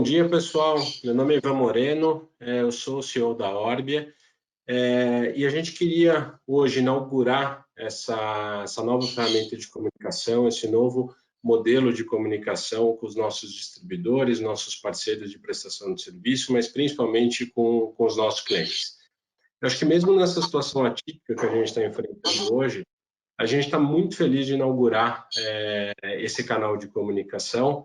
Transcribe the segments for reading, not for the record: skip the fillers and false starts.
Bom dia, pessoal. Meu nome é Ivan Moreno, eu sou o CEO da Orbia, e a gente queria hoje inaugurar essa nova ferramenta de comunicação, esse novo modelo de comunicação com os nossos distribuidores, nossos parceiros de prestação de serviço, mas principalmente com os nossos clientes. Eu acho que mesmo nessa situação atípica que a gente está enfrentando hoje, a gente está muito feliz de inaugurar esse canal de comunicação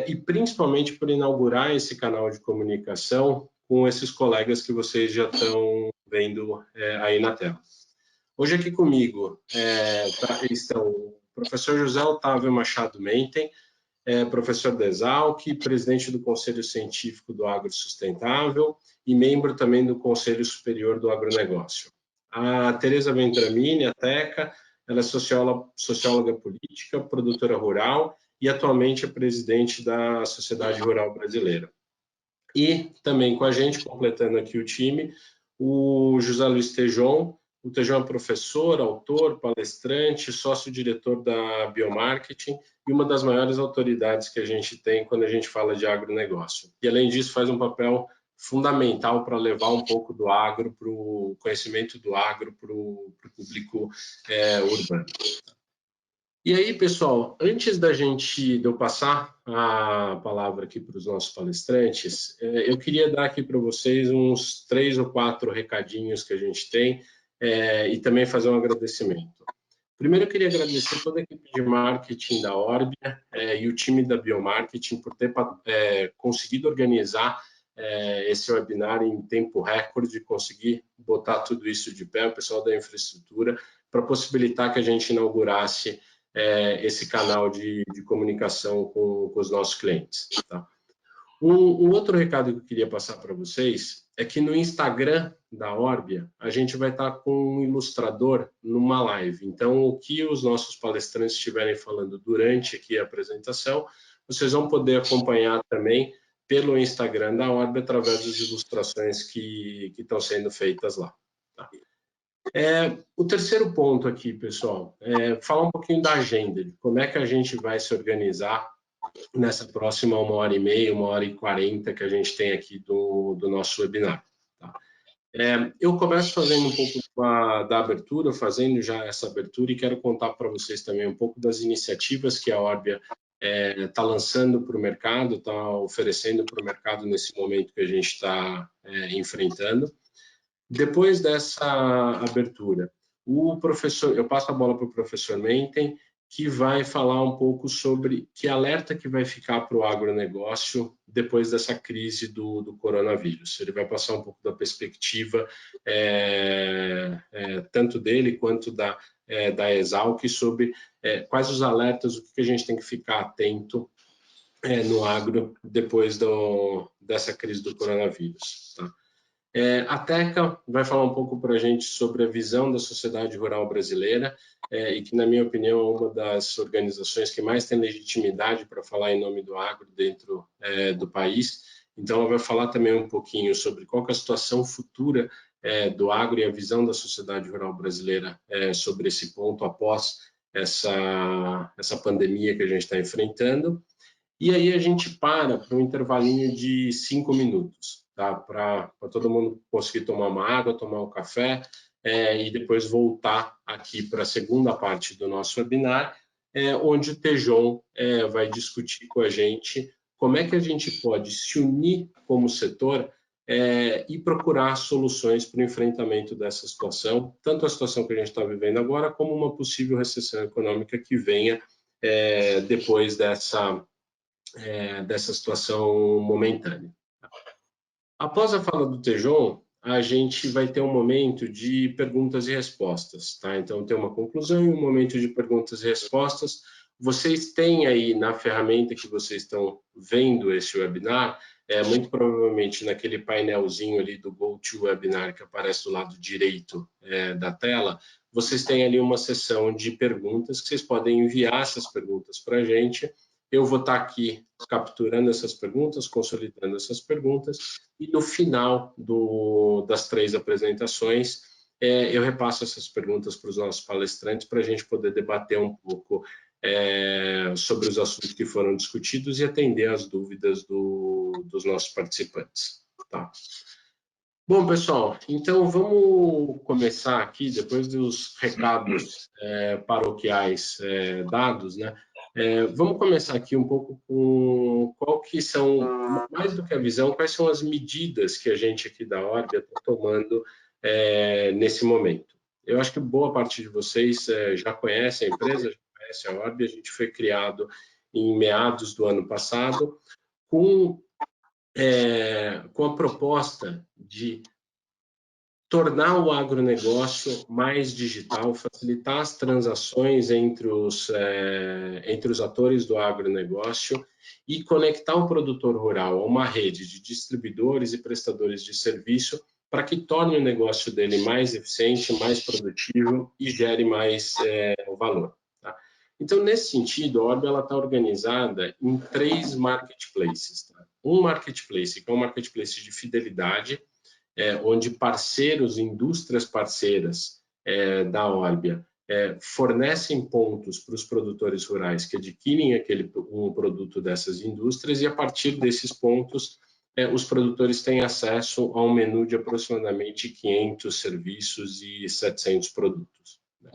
e principalmente por inaugurar esse canal de comunicação com esses colegas que vocês já estão vendo aí na tela. Hoje aqui comigo estão o professor José Otávio Machado Mentem, professor da Exalc, presidente do Conselho Científico do Agro Sustentável e membro também do Conselho Superior do Agronegócio. A Tereza Vendramini, a Teca, ela é socióloga política, produtora rural e atualmente é presidente da Sociedade Rural Brasileira. E também com a gente, completando aqui o time, o José Luiz Tejon. O Tejon é professor, autor, palestrante, sócio-diretor da Biomarketing e uma das maiores autoridades que a gente tem quando a gente fala de agronegócio. E, além disso, faz um papel fundamental para levar um pouco do agro, para o conhecimento do agro para o público urbano. E aí, pessoal, antes de eu passar a palavra aqui para os nossos palestrantes, eu queria dar aqui para vocês uns 3 ou 4 recadinhos que a gente tem e também fazer um agradecimento. Primeiro, eu queria agradecer toda a equipe de marketing da Orbia e o time da Biomarketing por ter conseguido organizar esse webinar em tempo recorde, conseguir botar tudo isso de pé, o pessoal da infraestrutura, para possibilitar que a gente inaugurasse esse canal de comunicação com os nossos clientes. Tá? Um outro recado que eu queria passar para vocês é que no Instagram da Orbia, a gente vai estar com um ilustrador numa live. Então, o que os nossos palestrantes estiverem falando durante aqui a apresentação, vocês vão poder acompanhar também pelo Instagram da Orbia através das ilustrações que estão sendo feitas lá. Tá? O terceiro ponto aqui, pessoal, falar um pouquinho da agenda, de como é que a gente vai se organizar nessa próxima 1h30, 1h40 que a gente tem aqui do nosso webinar. Tá? Eu começo fazendo um pouco da abertura, fazendo já essa abertura, e quero contar para vocês também um pouco das iniciativas que a Orbia está lançando para o mercado, está oferecendo para o mercado nesse momento que a gente está enfrentando. Depois dessa abertura, eu passo a bola para o professor Mentem, que vai falar um pouco sobre que alerta que vai ficar para o agronegócio depois dessa crise do coronavírus. Ele vai passar um pouco da perspectiva tanto dele quanto da Exalc sobre quais os alertas, o que a gente tem que ficar atento no agro depois dessa crise do coronavírus. Tá? A Teca vai falar um pouco para a gente sobre a visão da sociedade rural brasileira e que, na minha opinião, é uma das organizações que mais tem legitimidade para falar em nome do agro dentro do país. Então, ela vai falar também um pouquinho sobre qual que é a situação futura do agro e a visão da sociedade rural brasileira sobre esse ponto após essa pandemia que a gente está enfrentando. E aí a gente para um intervalinho de 5 minutos, tá? Para todo mundo conseguir tomar uma água, tomar um café e depois voltar aqui para a segunda parte do nosso webinar, onde o Tejon vai discutir com a gente como é que a gente pode se unir como setor e procurar soluções para o enfrentamento dessa situação, tanto a situação que a gente está vivendo agora, como uma possível recessão econômica que venha depois dessa situação momentânea. Após a fala do Tejon, a gente vai ter um momento de perguntas e respostas, tá? Então, tem uma conclusão e um momento de perguntas e respostas. Vocês têm aí na ferramenta que vocês estão vendo esse webinar, muito provavelmente naquele painelzinho ali do GoToWebinar que aparece do lado direito da tela, vocês têm ali uma seção de perguntas que vocês podem enviar essas perguntas para a gente. Eu vou estar aqui capturando essas perguntas, consolidando essas perguntas, e no final das 3 apresentações, eu repasso essas perguntas para os nossos palestrantes para a gente poder debater um pouco sobre os assuntos que foram discutidos e atender às dúvidas dos nossos participantes. Tá? Bom, pessoal, então vamos começar aqui, depois dos recados paroquiais dados, né? Vamos começar aqui um pouco com qual que são, mais do que a visão, quais são as medidas que a gente aqui da Orbia está tomando nesse momento. Eu acho que boa parte de vocês já conhece a empresa, já conhece a Orbia. A gente foi criado em meados do ano passado com a proposta de tornar o agronegócio mais digital, facilitar as transações entre os atores do agronegócio e conectar o produtor rural a uma rede de distribuidores e prestadores de serviço para que torne o negócio dele mais eficiente, mais produtivo e gere mais valor. Tá? Então, nesse sentido, a Orbia está organizada em 3 marketplaces. Tá? Um marketplace, que é um marketplace de fidelidade, onde parceiros, indústrias parceiras da Orbia fornecem pontos para os produtores rurais que adquirem um produto dessas indústrias e, a partir desses pontos, os produtores têm acesso a um menu de aproximadamente 500 serviços e 700 produtos. Né?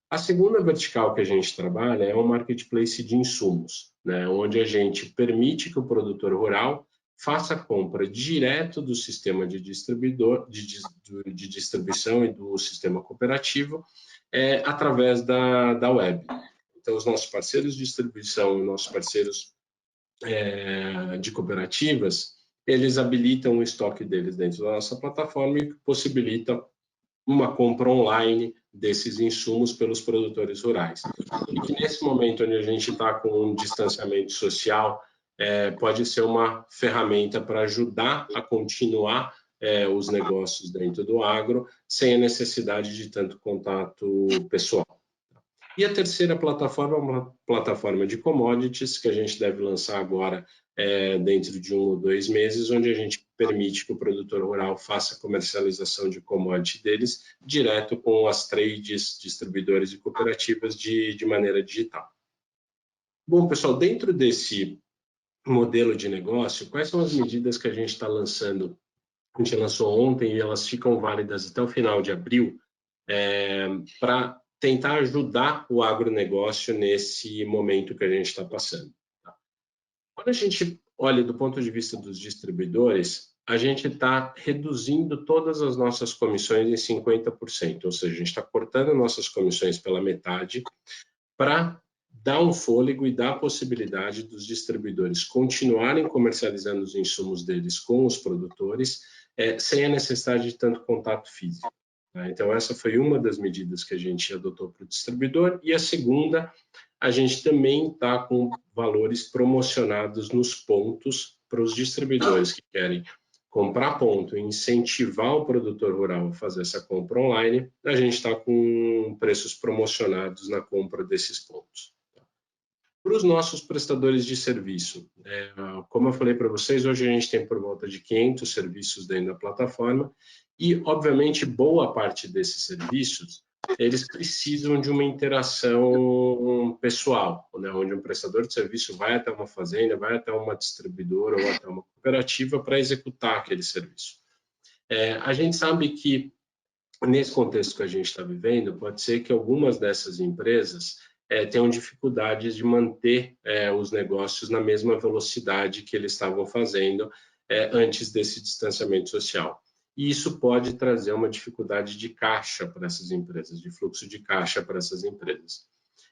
A segunda vertical que a gente trabalha é um marketplace de insumos, né? Onde a gente permite que o produtor rural faça a compra direto do sistema de distribuição e do sistema cooperativo através da web. Então, os nossos parceiros de distribuição e nossos parceiros de cooperativas, eles habilitam o estoque deles dentro da nossa plataforma e possibilita uma compra online desses insumos pelos produtores rurais. E que nesse momento onde a gente está com um distanciamento social, pode ser uma ferramenta para ajudar a continuar os negócios dentro do agro, sem a necessidade de tanto contato pessoal. E a terceira plataforma é uma plataforma de commodities, que a gente deve lançar agora dentro de 1 ou 2 meses, onde a gente permite que o produtor rural faça a comercialização de commodity deles direto com as trades, distribuidores e cooperativas de maneira digital. Bom, pessoal, dentro desse modelo de negócio, quais são as medidas que a gente está lançando? A gente lançou ontem e elas ficam válidas até o final de abril, para tentar ajudar o agronegócio nesse momento que a gente está passando. Tá? Quando a gente olha do ponto de vista dos distribuidores, a gente está reduzindo todas as nossas comissões em 50%, ou seja, a gente está cortando nossas comissões pela metade para dar um fôlego e dar a possibilidade dos distribuidores continuarem comercializando os insumos deles com os produtores, sem a necessidade de tanto contato físico. Então, essa foi uma das medidas que a gente adotou para o distribuidor. E a segunda, a gente também está com valores promocionados nos pontos para os distribuidores que querem comprar ponto e incentivar o produtor rural a fazer essa compra online. A gente está com preços promocionados na compra desses pontos. Para os nossos prestadores de serviço, como eu falei para vocês, hoje a gente tem por volta de 500 serviços dentro da plataforma e, obviamente, boa parte desses serviços, eles precisam de uma interação pessoal, né, onde um prestador de serviço vai até uma fazenda, vai até uma distribuidora ou até uma cooperativa para executar aquele serviço. A gente sabe que, nesse contexto que a gente está vivendo, pode ser que algumas dessas empresas tenham dificuldades de manter os negócios na mesma velocidade que eles estavam fazendo antes desse distanciamento social. E isso pode trazer uma dificuldade de caixa para essas empresas, de fluxo de caixa para essas empresas.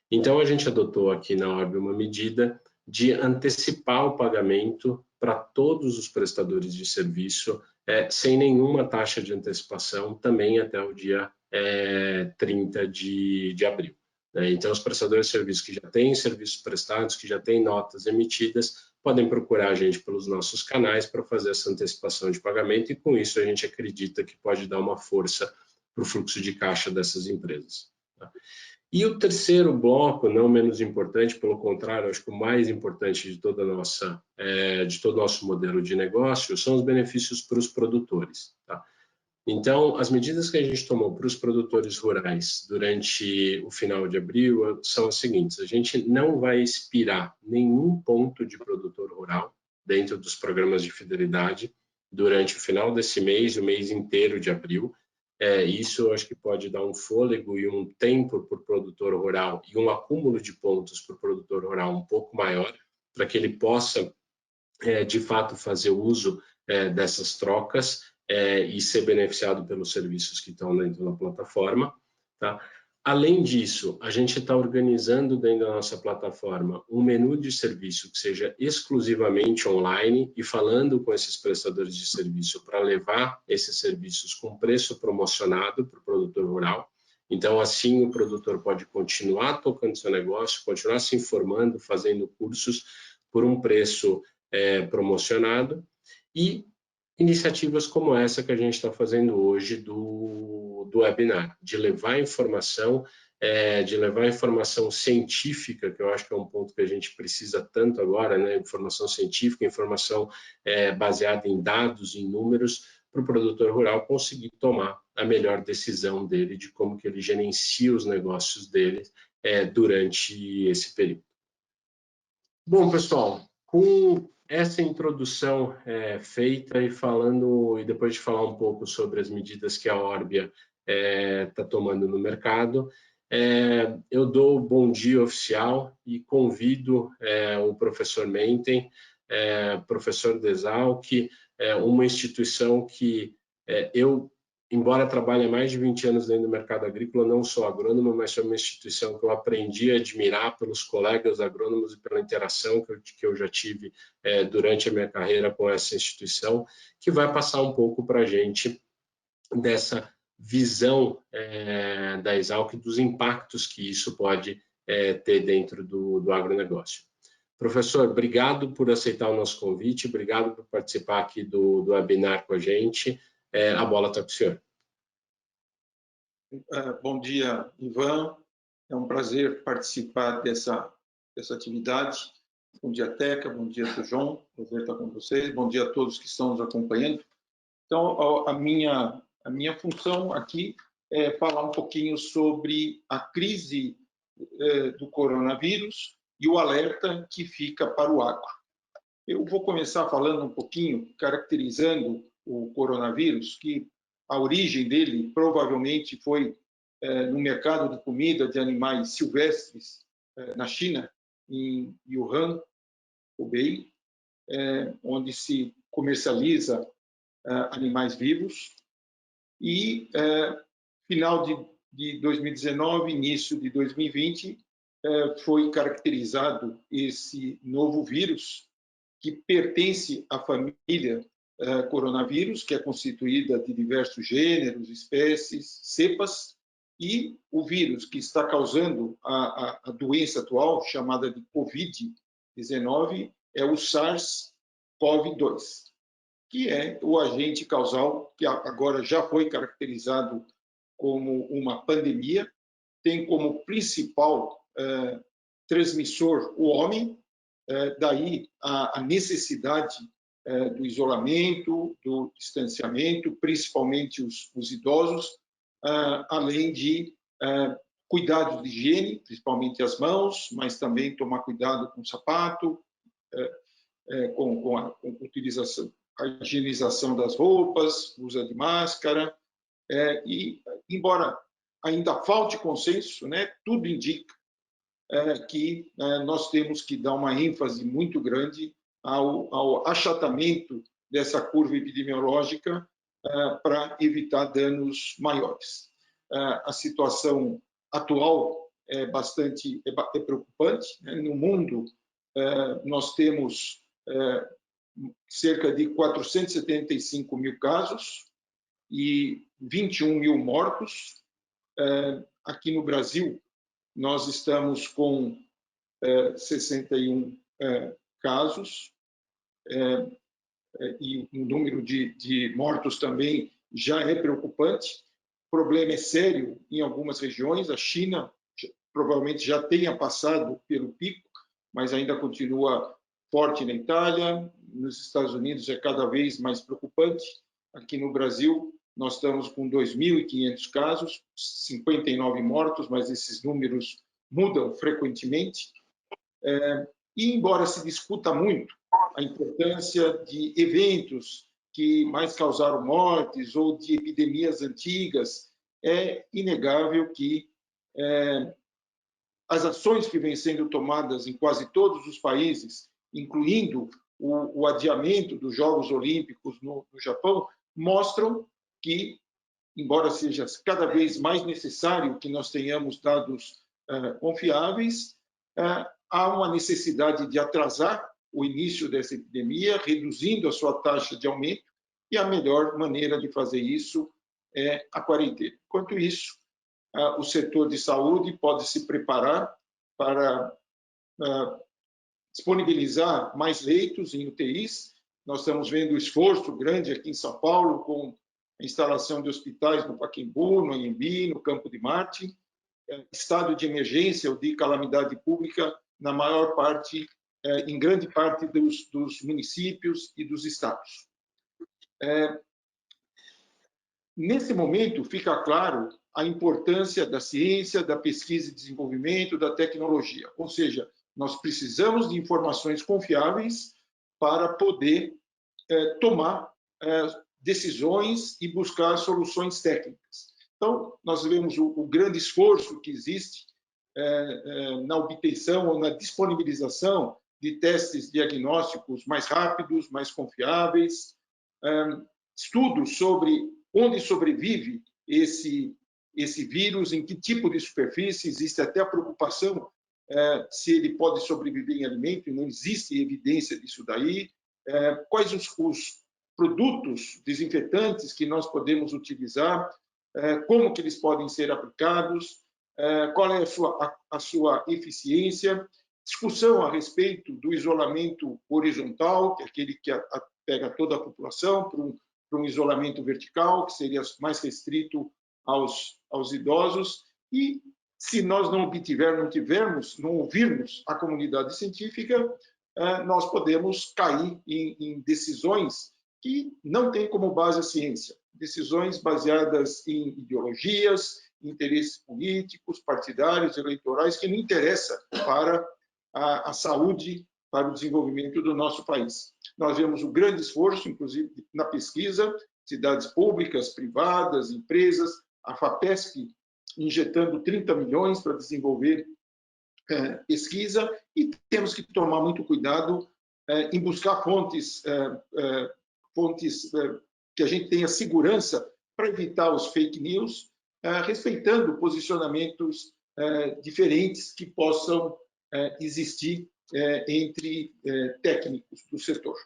Então, a gente adotou aqui na Orbia uma medida de antecipar o pagamento para todos os prestadores de serviço, sem nenhuma taxa de antecipação, também até o dia 30 de abril. Então, os prestadores de serviços que já têm serviços prestados, que já têm notas emitidas, podem procurar a gente pelos nossos canais para fazer essa antecipação de pagamento e, com isso, a gente acredita que pode dar uma força para o fluxo de caixa dessas empresas. E o terceiro bloco, não menos importante, pelo contrário, acho que o mais importante de todo o nosso modelo de negócio, são os benefícios para os produtores. Tá? Então, as medidas que a gente tomou para os produtores rurais durante o final de abril são as seguintes: a gente não vai expirar nenhum ponto de produtor rural dentro dos programas de fidelidade durante o final desse mês, o mês inteiro de abril. Isso eu acho que pode dar um fôlego e um tempo para o produtor rural e um acúmulo de pontos para o produtor rural um pouco maior, para que ele possa, de fato, fazer uso dessas trocas e ser beneficiado pelos serviços que estão dentro da plataforma. Tá? Além disso, a gente está organizando dentro da nossa plataforma um menu de serviço que seja exclusivamente online e falando com esses prestadores de serviço para levar esses serviços com preço promocionado para o produtor rural. Então, assim, o produtor pode continuar tocando seu negócio, continuar se informando, fazendo cursos por um preço promocionado, e iniciativas como essa que a gente está fazendo hoje do webinar, de levar informação científica, que eu acho que é um ponto que a gente precisa tanto agora, né? Informação científica, informação baseada em dados, em números, para o produtor rural conseguir tomar a melhor decisão dele de como que ele gerencia os negócios dele durante esse período. Bom, pessoal, com essa introdução feita e depois de falar um pouco sobre as medidas que a Orbia está tomando no mercado, eu dou o bom dia oficial e convido o professor Menten, professor Desalc, uma instituição que eu, embora trabalhe há mais de 20 anos dentro do mercado agrícola, não sou agrônomo, mas sou uma instituição que eu aprendi a admirar pelos colegas agrônomos e pela interação que eu já tive durante a minha carreira com essa instituição, que vai passar um pouco para a gente dessa visão da Exalc, dos impactos que isso pode ter dentro do agronegócio. Professor, obrigado por aceitar o nosso convite, obrigado por participar aqui do webinar com a gente. A bola está com o senhor. Bom dia, Ivan. É um prazer participar dessa atividade. Bom dia, Teca. Bom dia, João. Prazer estar com vocês. Bom dia a todos que estão nos acompanhando. Então, a minha função aqui é falar um pouquinho sobre a crise do coronavírus e o alerta que fica para o agro. Eu vou começar falando um pouquinho, caracterizando o coronavírus, que a origem dele provavelmente foi no mercado de comida de animais silvestres na China, em Wuhan, Hubei, onde se comercializa animais vivos. E final de 2019, início de 2020, foi caracterizado esse novo vírus que pertence à família coronavírus, que é constituída de diversos gêneros, espécies, cepas, e o vírus que está causando a doença atual, chamada de Covid-19, é o SARS-CoV-2, que é o agente causal que agora já foi caracterizado como uma pandemia, tem como principal transmissor o homem, daí a necessidade do isolamento, do distanciamento, principalmente os idosos, além de cuidados de higiene, principalmente as mãos, mas também tomar cuidado com o sapato, com a utilização, a higienização das roupas, uso de máscara, e embora ainda falte consenso, né, tudo indica que nós temos que dar uma ênfase muito grande ao achatamento dessa curva epidemiológica para evitar danos maiores. A situação atual é bastante preocupante, né? No mundo, nós temos cerca de 475 mil casos e 21 mil mortos. Aqui no Brasil, nós estamos com 61 casos e o número de mortos também já é preocupante. O problema é sério em algumas regiões. A China provavelmente já tenha passado pelo pico, mas ainda continua forte na Itália. Nos Estados Unidos é cada vez mais preocupante. Aqui no Brasil, nós estamos com 2.500 casos, 59 mortos, mas esses números mudam frequentemente. E, embora se discuta muito a importância de eventos que mais causaram mortes ou de epidemias antigas, é inegável que as ações que vêm sendo tomadas em quase todos os países, incluindo o adiamento dos Jogos Olímpicos no Japão, mostram que, embora seja cada vez mais necessário que nós tenhamos dados confiáveis, há uma necessidade de atrasar o início dessa epidemia, reduzindo a sua taxa de aumento, e a melhor maneira de fazer isso é a quarentena. Enquanto isso, o setor de saúde pode se preparar para disponibilizar mais leitos em UTIs. Nós estamos vendo um esforço grande aqui em São Paulo com a instalação de hospitais no Pacaembu, no Anhembi, no Campo de Marte, estado de emergência ou de calamidade pública na maior parte, em grande parte dos municípios e dos estados. Nesse momento, fica claro a importância da ciência, da pesquisa e desenvolvimento, da tecnologia. Ou seja, nós precisamos de informações confiáveis para poder tomar decisões e buscar soluções técnicas. Então, nós vemos o grande esforço que existe na obtenção ou na disponibilização de testes diagnósticos mais rápidos, mais confiáveis, estudos sobre onde sobrevive esse vírus, em que tipo de superfície, existe até a preocupação se ele pode sobreviver em alimento, e não existe evidência disso daí, quais os produtos desinfetantes que nós podemos utilizar, como que eles podem ser aplicados, qual é a sua eficiência, discussão a respeito do isolamento horizontal, que é aquele que pega toda a população, para um isolamento vertical, que seria mais restrito aos idosos, e se nós não ouvirmos a comunidade científica, nós podemos cair em decisões que não têm como base a ciência, decisões baseadas em ideologias, interesses políticos, partidários, eleitorais, que não interessam para a saúde, para o desenvolvimento do nosso país. Nós vemos um grande esforço, inclusive na pesquisa, cidades públicas, privadas, empresas, a FAPESP injetando 30 milhões para desenvolver pesquisa, e temos que tomar muito cuidado em buscar fontes que a gente tenha segurança para evitar os fake news, respeitando posicionamentos diferentes que possam existir entre técnicos do setor.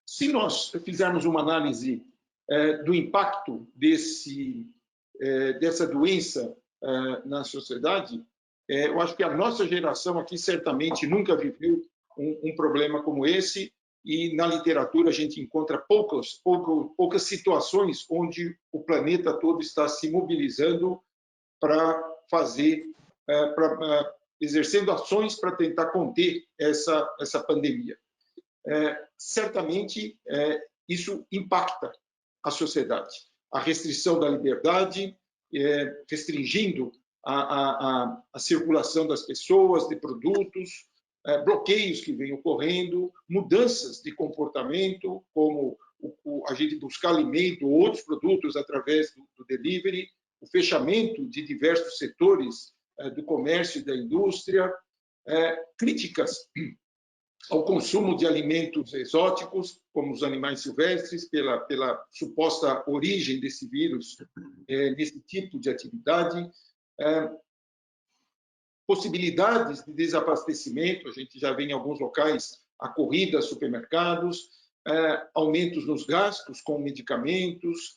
Se nós fizermos uma análise do impacto dessa doença na sociedade, eu acho que a nossa geração aqui certamente nunca viveu um problema como esse, e na literatura a gente encontra poucas situações onde o planeta todo está se mobilizando para exercendo ações para tentar conter essa pandemia. Certamente isso impacta a sociedade. A restrição da liberdade, restringindo a circulação das pessoas, de produtos, bloqueios que vêm ocorrendo, mudanças de comportamento, como a gente buscar alimento ou outros produtos através do delivery, o fechamento de diversos setores do comércio e da indústria, críticas ao consumo de alimentos exóticos, como os animais silvestres, pela suposta origem desse vírus, nesse tipo de atividade, possibilidades de desabastecimento, a gente já vê em alguns locais a corrida a supermercados, aumentos nos gastos com medicamentos,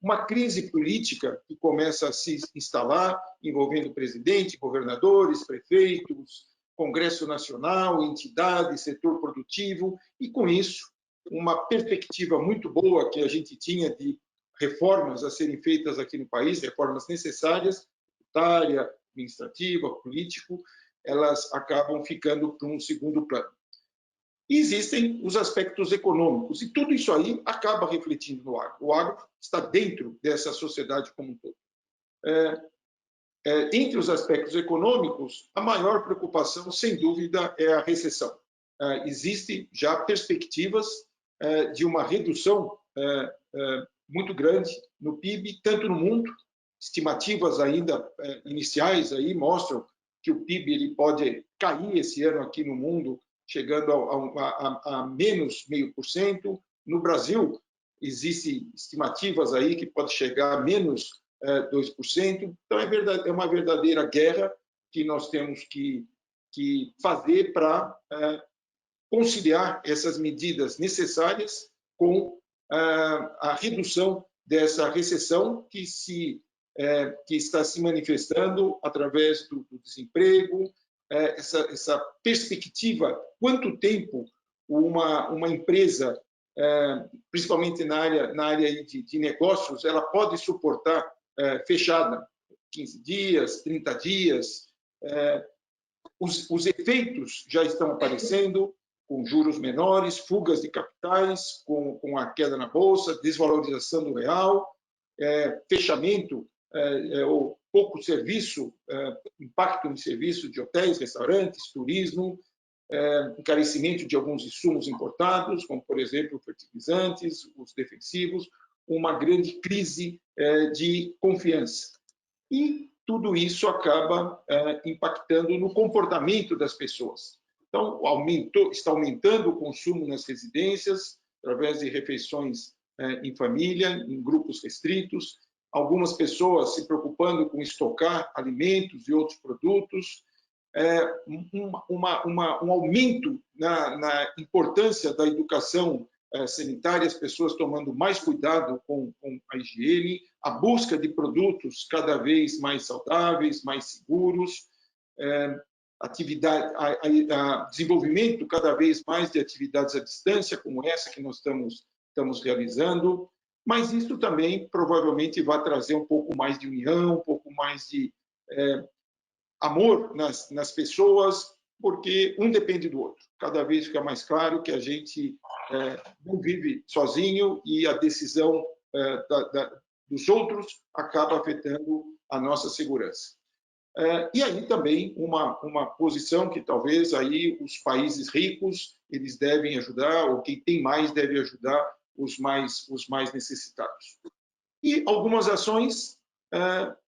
uma crise política que começa a se instalar, envolvendo presidente, governadores, prefeitos, Congresso Nacional, entidades, setor produtivo, e com isso uma perspectiva muito boa que a gente tinha de reformas a serem feitas aqui no país, reformas necessárias, tributária, administrativa, político, elas acabam ficando para um segundo plano. E existem os aspectos econômicos, e tudo isso aí acaba refletindo no agro. O agro está dentro dessa sociedade como um todo. Entre os aspectos econômicos, a maior preocupação, sem dúvida, é a recessão. Existem já perspectivas de uma redução muito grande no PIB, tanto no mundo, estimativas ainda iniciais aí mostram que o PIB ele pode cair esse ano aqui no mundo, chegando a menos 0,5%. No Brasil, existem estimativas aí que pode chegar a menos 2%. Então, é uma verdadeira guerra que nós temos que fazer para conciliar essas medidas necessárias com a redução dessa recessão que está se manifestando através do desemprego, essa perspectiva, quanto tempo uma empresa, principalmente na área de negócios, ela pode suportar fechada, 15 dias, 30 dias. Os efeitos já estão aparecendo, com juros menores, fugas de capitais, com a queda na bolsa, desvalorização do real, fechamento ou pouco serviço, impacto em serviço de hotéis, restaurantes, turismo, encarecimento de alguns insumos importados, como, por exemplo, fertilizantes, os defensivos, uma grande crise de confiança. E tudo isso acaba impactando no comportamento das pessoas. Então, está aumentando o consumo nas residências, através de refeições em família, em grupos restritos, algumas pessoas se preocupando com estocar alimentos e outros produtos, um aumento na importância da educação sanitária, as pessoas tomando mais cuidado com a higiene, a busca de produtos cada vez mais saudáveis, mais seguros, desenvolvimento cada vez mais de atividades à distância, como essa que nós estamos realizando, mas isso também provavelmente vai trazer um pouco mais de união, um pouco mais de amor nas pessoas, porque um depende do outro. Cada vez fica mais claro que a gente não vive sozinho e a decisão dos outros acaba afetando a nossa segurança. E aí também uma posição que talvez aí os países ricos eles devem ajudar, ou quem tem mais deve ajudar os mais necessitados. E algumas ações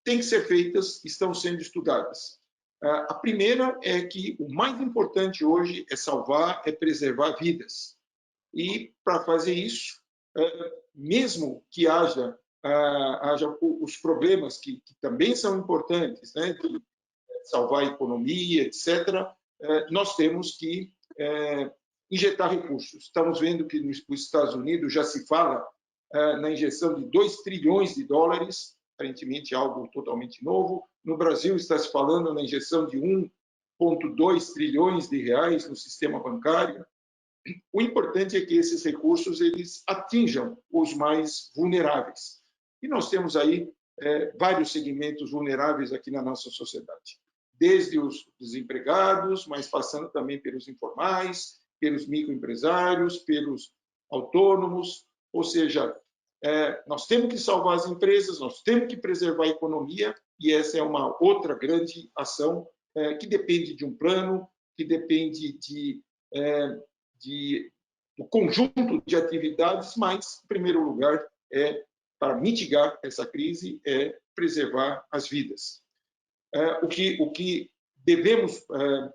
têm que ser feitas, estão sendo estudadas. A primeira é que o mais importante hoje é salvar, é preservar vidas. E para fazer isso, mesmo que haja os problemas que também são importantes, né, de salvar a economia, etc., nós temos que injetar recursos. Estamos vendo que nos Estados Unidos já se fala na injeção de 2 trilhões de dólares, aparentemente algo totalmente novo. No Brasil está se falando na injeção de 1,2 trilhões de reais no sistema bancário. O importante é que esses recursos eles atinjam os mais vulneráveis. E nós temos aí vários segmentos vulneráveis aqui na nossa sociedade, desde os desempregados, mas passando também pelos informais, pelos microempresários, pelos autônomos, ou seja, nós temos que salvar as empresas, nós temos que preservar a economia, e essa é uma outra grande ação que depende de um plano, que depende do conjunto de atividades, mas, em primeiro lugar, para mitigar essa crise, é preservar as vidas. O que devemos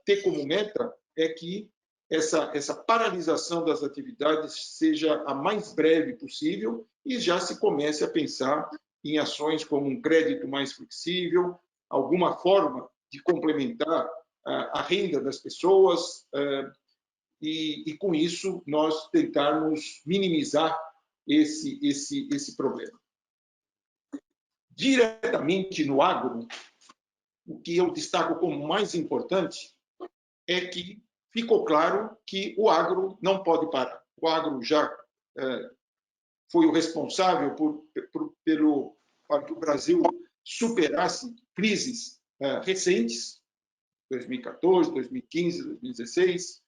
ter como meta é que essa paralisação das atividades seja a mais breve possível e já se comece a pensar em ações como um crédito mais flexível, alguma forma de complementar a renda das pessoas e com isso, nós tentarmos minimizar esse problema. Diretamente no agro, o que eu destaco como mais importante é que ficou claro que o agro não pode parar. O agro já foi o responsável para que o Brasil superasse crises recentes, 2014, 2015, 2016,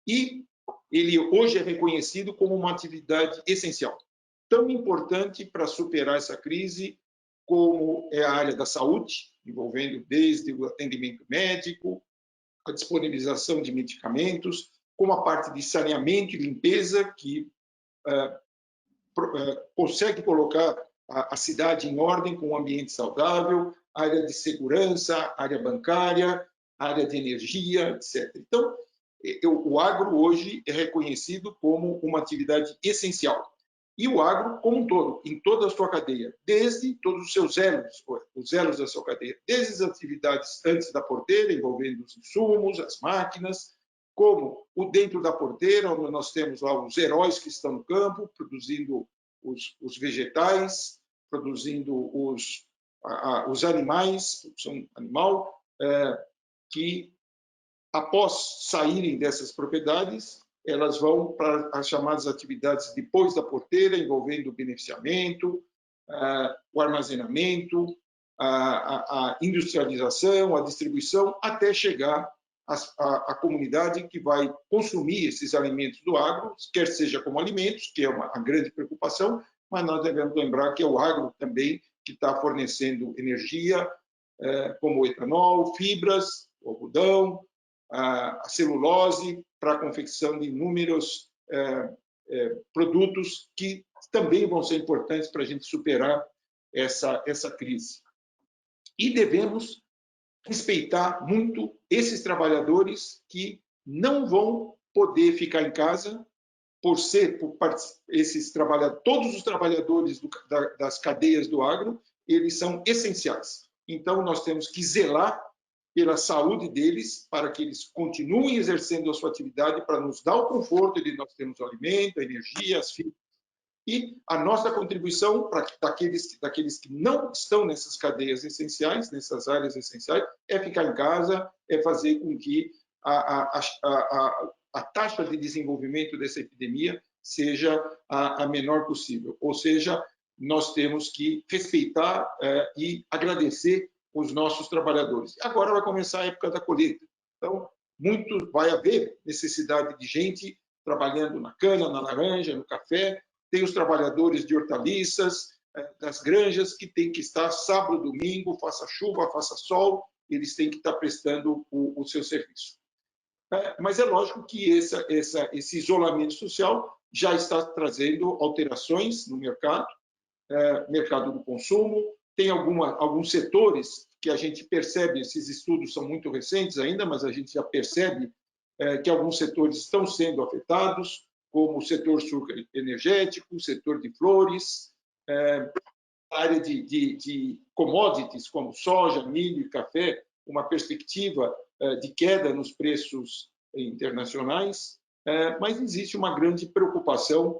e ele hoje é reconhecido como uma atividade essencial, tão importante para superar essa crise como é a área da saúde, envolvendo desde o atendimento médico, a disponibilização de medicamentos, como a parte de saneamento e limpeza, que consegue colocar a cidade em ordem com um ambiente saudável, área de segurança, área bancária, área de energia, etc. Então, o agro hoje é reconhecido como uma atividade essencial. E o agro como um todo, em toda a sua cadeia, desde todos os seus elos, os elos da sua cadeia, desde as atividades antes da porteira, envolvendo os insumos, as máquinas, como o dentro da porteira, onde nós temos lá os heróis que estão no campo, produzindo os vegetais, produzindo os animais, produção animal, que após saírem dessas propriedades, elas vão para as chamadas atividades depois da porteira, envolvendo o beneficiamento, o armazenamento, a industrialização, a distribuição, até chegar à comunidade que vai consumir esses alimentos do agro, quer seja como alimentos, que é uma grande preocupação, mas nós devemos lembrar que é o agro também que está fornecendo energia, como o etanol, fibras, o algodão, a celulose, para a confecção de inúmeros produtos que também vão ser importantes para a gente superar essa crise. E devemos respeitar muito esses trabalhadores que não vão poder ficar em casa todos os trabalhadores das cadeias do agro, eles são essenciais. Então, nós temos que zelar pela saúde deles, para que eles continuem exercendo a sua atividade, para nos dar o conforto de nós termos o alimento, a energia, as fibras. E a nossa contribuição para daqueles que não estão nessas cadeias essenciais, nessas áreas essenciais, é ficar em casa, é fazer com que a taxa de desenvolvimento dessa epidemia seja a menor possível. Ou seja, nós temos que respeitar e agradecer os nossos trabalhadores. Agora vai começar a época da colheita. Então, vai haver necessidade de gente trabalhando na cana, na laranja, no café. Tem os trabalhadores de hortaliças, das granjas, que tem que estar sábado, domingo, faça chuva, faça sol, eles têm que estar prestando o seu serviço. Mas é lógico que esse isolamento social já está trazendo alterações no mercado do consumo. Tem alguns setores que a gente percebe, esses estudos são muito recentes ainda, mas a gente já percebe que alguns setores estão sendo afetados, como o setor energético, o setor de flores, a área de commodities, como soja, milho e café, uma perspectiva de queda nos preços internacionais, mas existe uma grande preocupação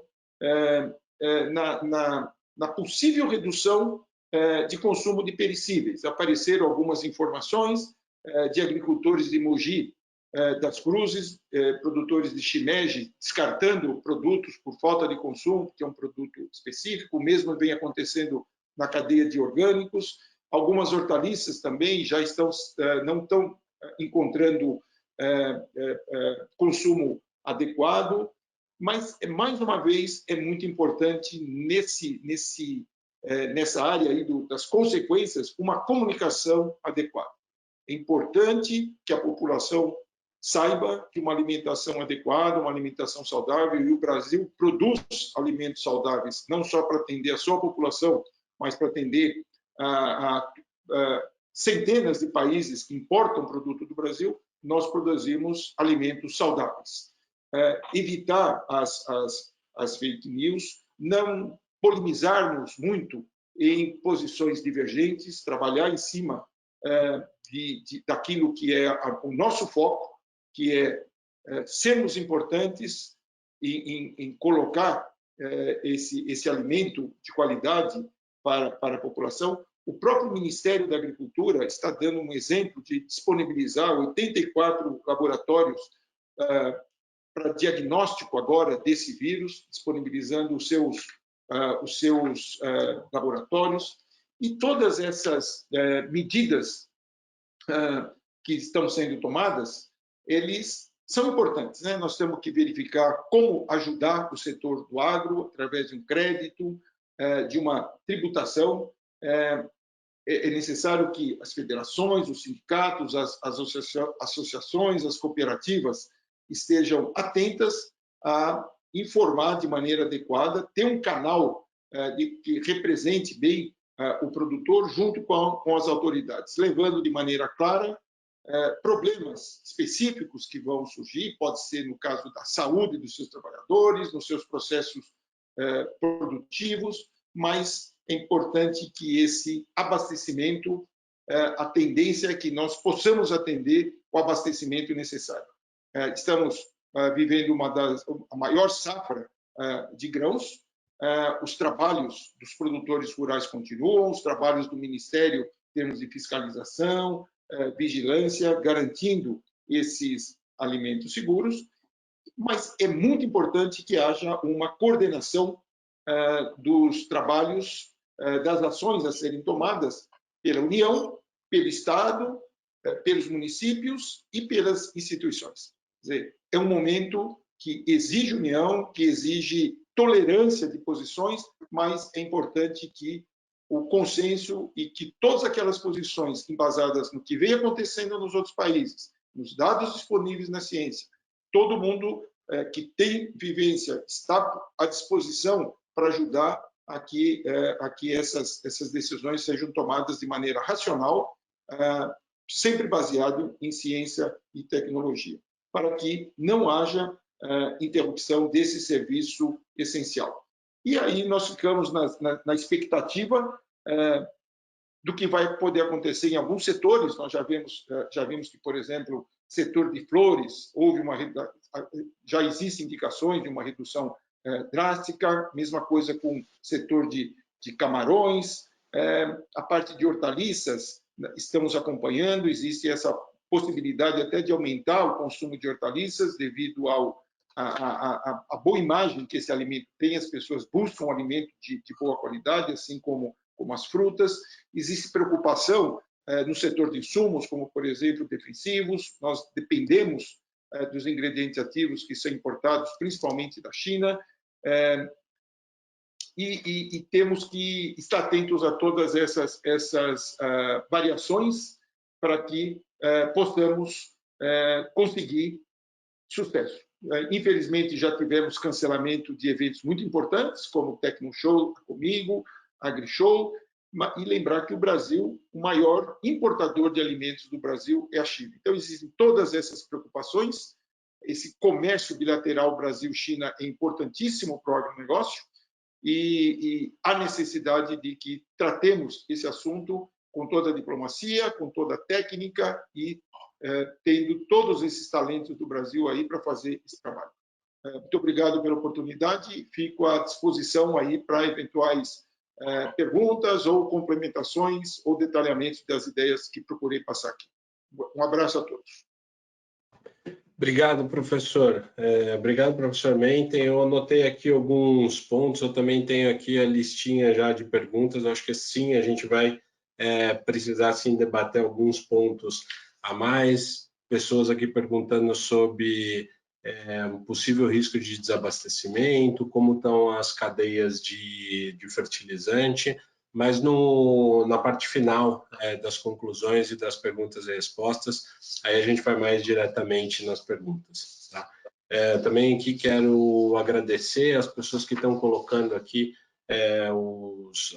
na possível redução de consumo de perecíveis. Apareceram algumas informações de agricultores de Mogi das Cruzes, produtores de shimeji, descartando produtos por falta de consumo, que é um produto específico. O mesmo vem acontecendo na cadeia de orgânicos. Algumas hortaliças também já não estão encontrando consumo adequado, mas, mais uma vez, é muito importante nessa área aí das consequências, uma comunicação adequada. É importante que a população saiba que uma alimentação adequada, uma alimentação saudável, e o Brasil produz alimentos saudáveis, não só para atender a sua população, mas para atender centenas de países que importam produto do Brasil. Nós produzimos alimentos saudáveis. Evitar as fake news, não polemizarmos muito em posições divergentes, trabalhar em cima daquilo que é o nosso foco, que é sermos importantes em colocar esse alimento de qualidade para a população. O próprio Ministério da Agricultura está dando um exemplo de disponibilizar 84 laboratórios para diagnóstico agora desse vírus, disponibilizando os seus laboratórios. E todas essas medidas que estão sendo tomadas, eles são importantes, né? Nós temos que verificar como ajudar o setor do agro através de um crédito, de uma tributação. É necessário que as federações, os sindicatos, as associações, as cooperativas estejam atentas a informar de maneira adequada, ter um canal que represente bem o produtor junto com as autoridades, levando de maneira clara problemas específicos que vão surgir, pode ser no caso da saúde dos seus trabalhadores, nos seus processos produtivos, mas é importante que esse abastecimento, a tendência é que nós possamos atender o abastecimento necessário. Estamos vivendo a maior safra de grãos, os trabalhos dos produtores rurais continuam, os trabalhos do Ministério em termos de fiscalização, vigilância, garantindo esses alimentos seguros, mas é muito importante que haja uma coordenação dos trabalhos, das ações a serem tomadas pela União, pelo Estado, pelos municípios e pelas instituições. Quer dizer, é um momento que exige união, que exige tolerância de posições, mas é importante que o consenso e que todas aquelas posições embasadas no que vem acontecendo nos outros países, nos dados disponíveis na ciência, todo mundo que tem vivência está à disposição para ajudar a que essas decisões sejam tomadas de maneira racional, sempre baseado em ciência e tecnologia, para que não haja interrupção desse serviço essencial. E aí nós ficamos na expectativa do que vai poder acontecer em alguns setores. Nós já vimos que, por exemplo, setor de flores, já existem indicações de uma redução drástica, mesma coisa com o setor de camarões, a parte de hortaliças, estamos acompanhando, existe essa possibilidade até de aumentar o consumo de hortaliças devido à boa imagem que esse alimento tem, as pessoas buscam um alimento de boa qualidade, assim como as frutas. Existe preocupação no setor de insumos, como, por exemplo, defensivos. Nós dependemos dos ingredientes ativos que são importados principalmente da China, e temos que estar atentos a todas essas variações para que possamos conseguir sucesso. Infelizmente, já tivemos cancelamento de eventos muito importantes, como o Tecnoshow comigo, AgriShow, e lembrar que o Brasil, o maior importador de alimentos do Brasil é a China. Então, existem todas essas preocupações. Esse comércio bilateral Brasil-China é importantíssimo para o agronegócio e há necessidade de que tratemos esse assunto com toda a diplomacia, com toda a técnica e tendo todos esses talentos do Brasil aí para fazer esse trabalho. Muito obrigado pela oportunidade, fico à disposição aí para eventuais perguntas ou complementações ou detalhamentos das ideias que procurei passar aqui. Um abraço a todos. Obrigado, professor. Obrigado, professor Menten. Eu anotei aqui alguns pontos, eu também tenho aqui a listinha já de perguntas, eu acho que sim, a gente vai precisar sim debater alguns pontos a mais, pessoas aqui perguntando sobre um possível risco de desabastecimento, como estão as cadeias de fertilizante, mas na parte final das conclusões e das perguntas e respostas, aí a gente vai mais diretamente nas perguntas. Tá? Também aqui quero agradecer as pessoas que estão colocando aqui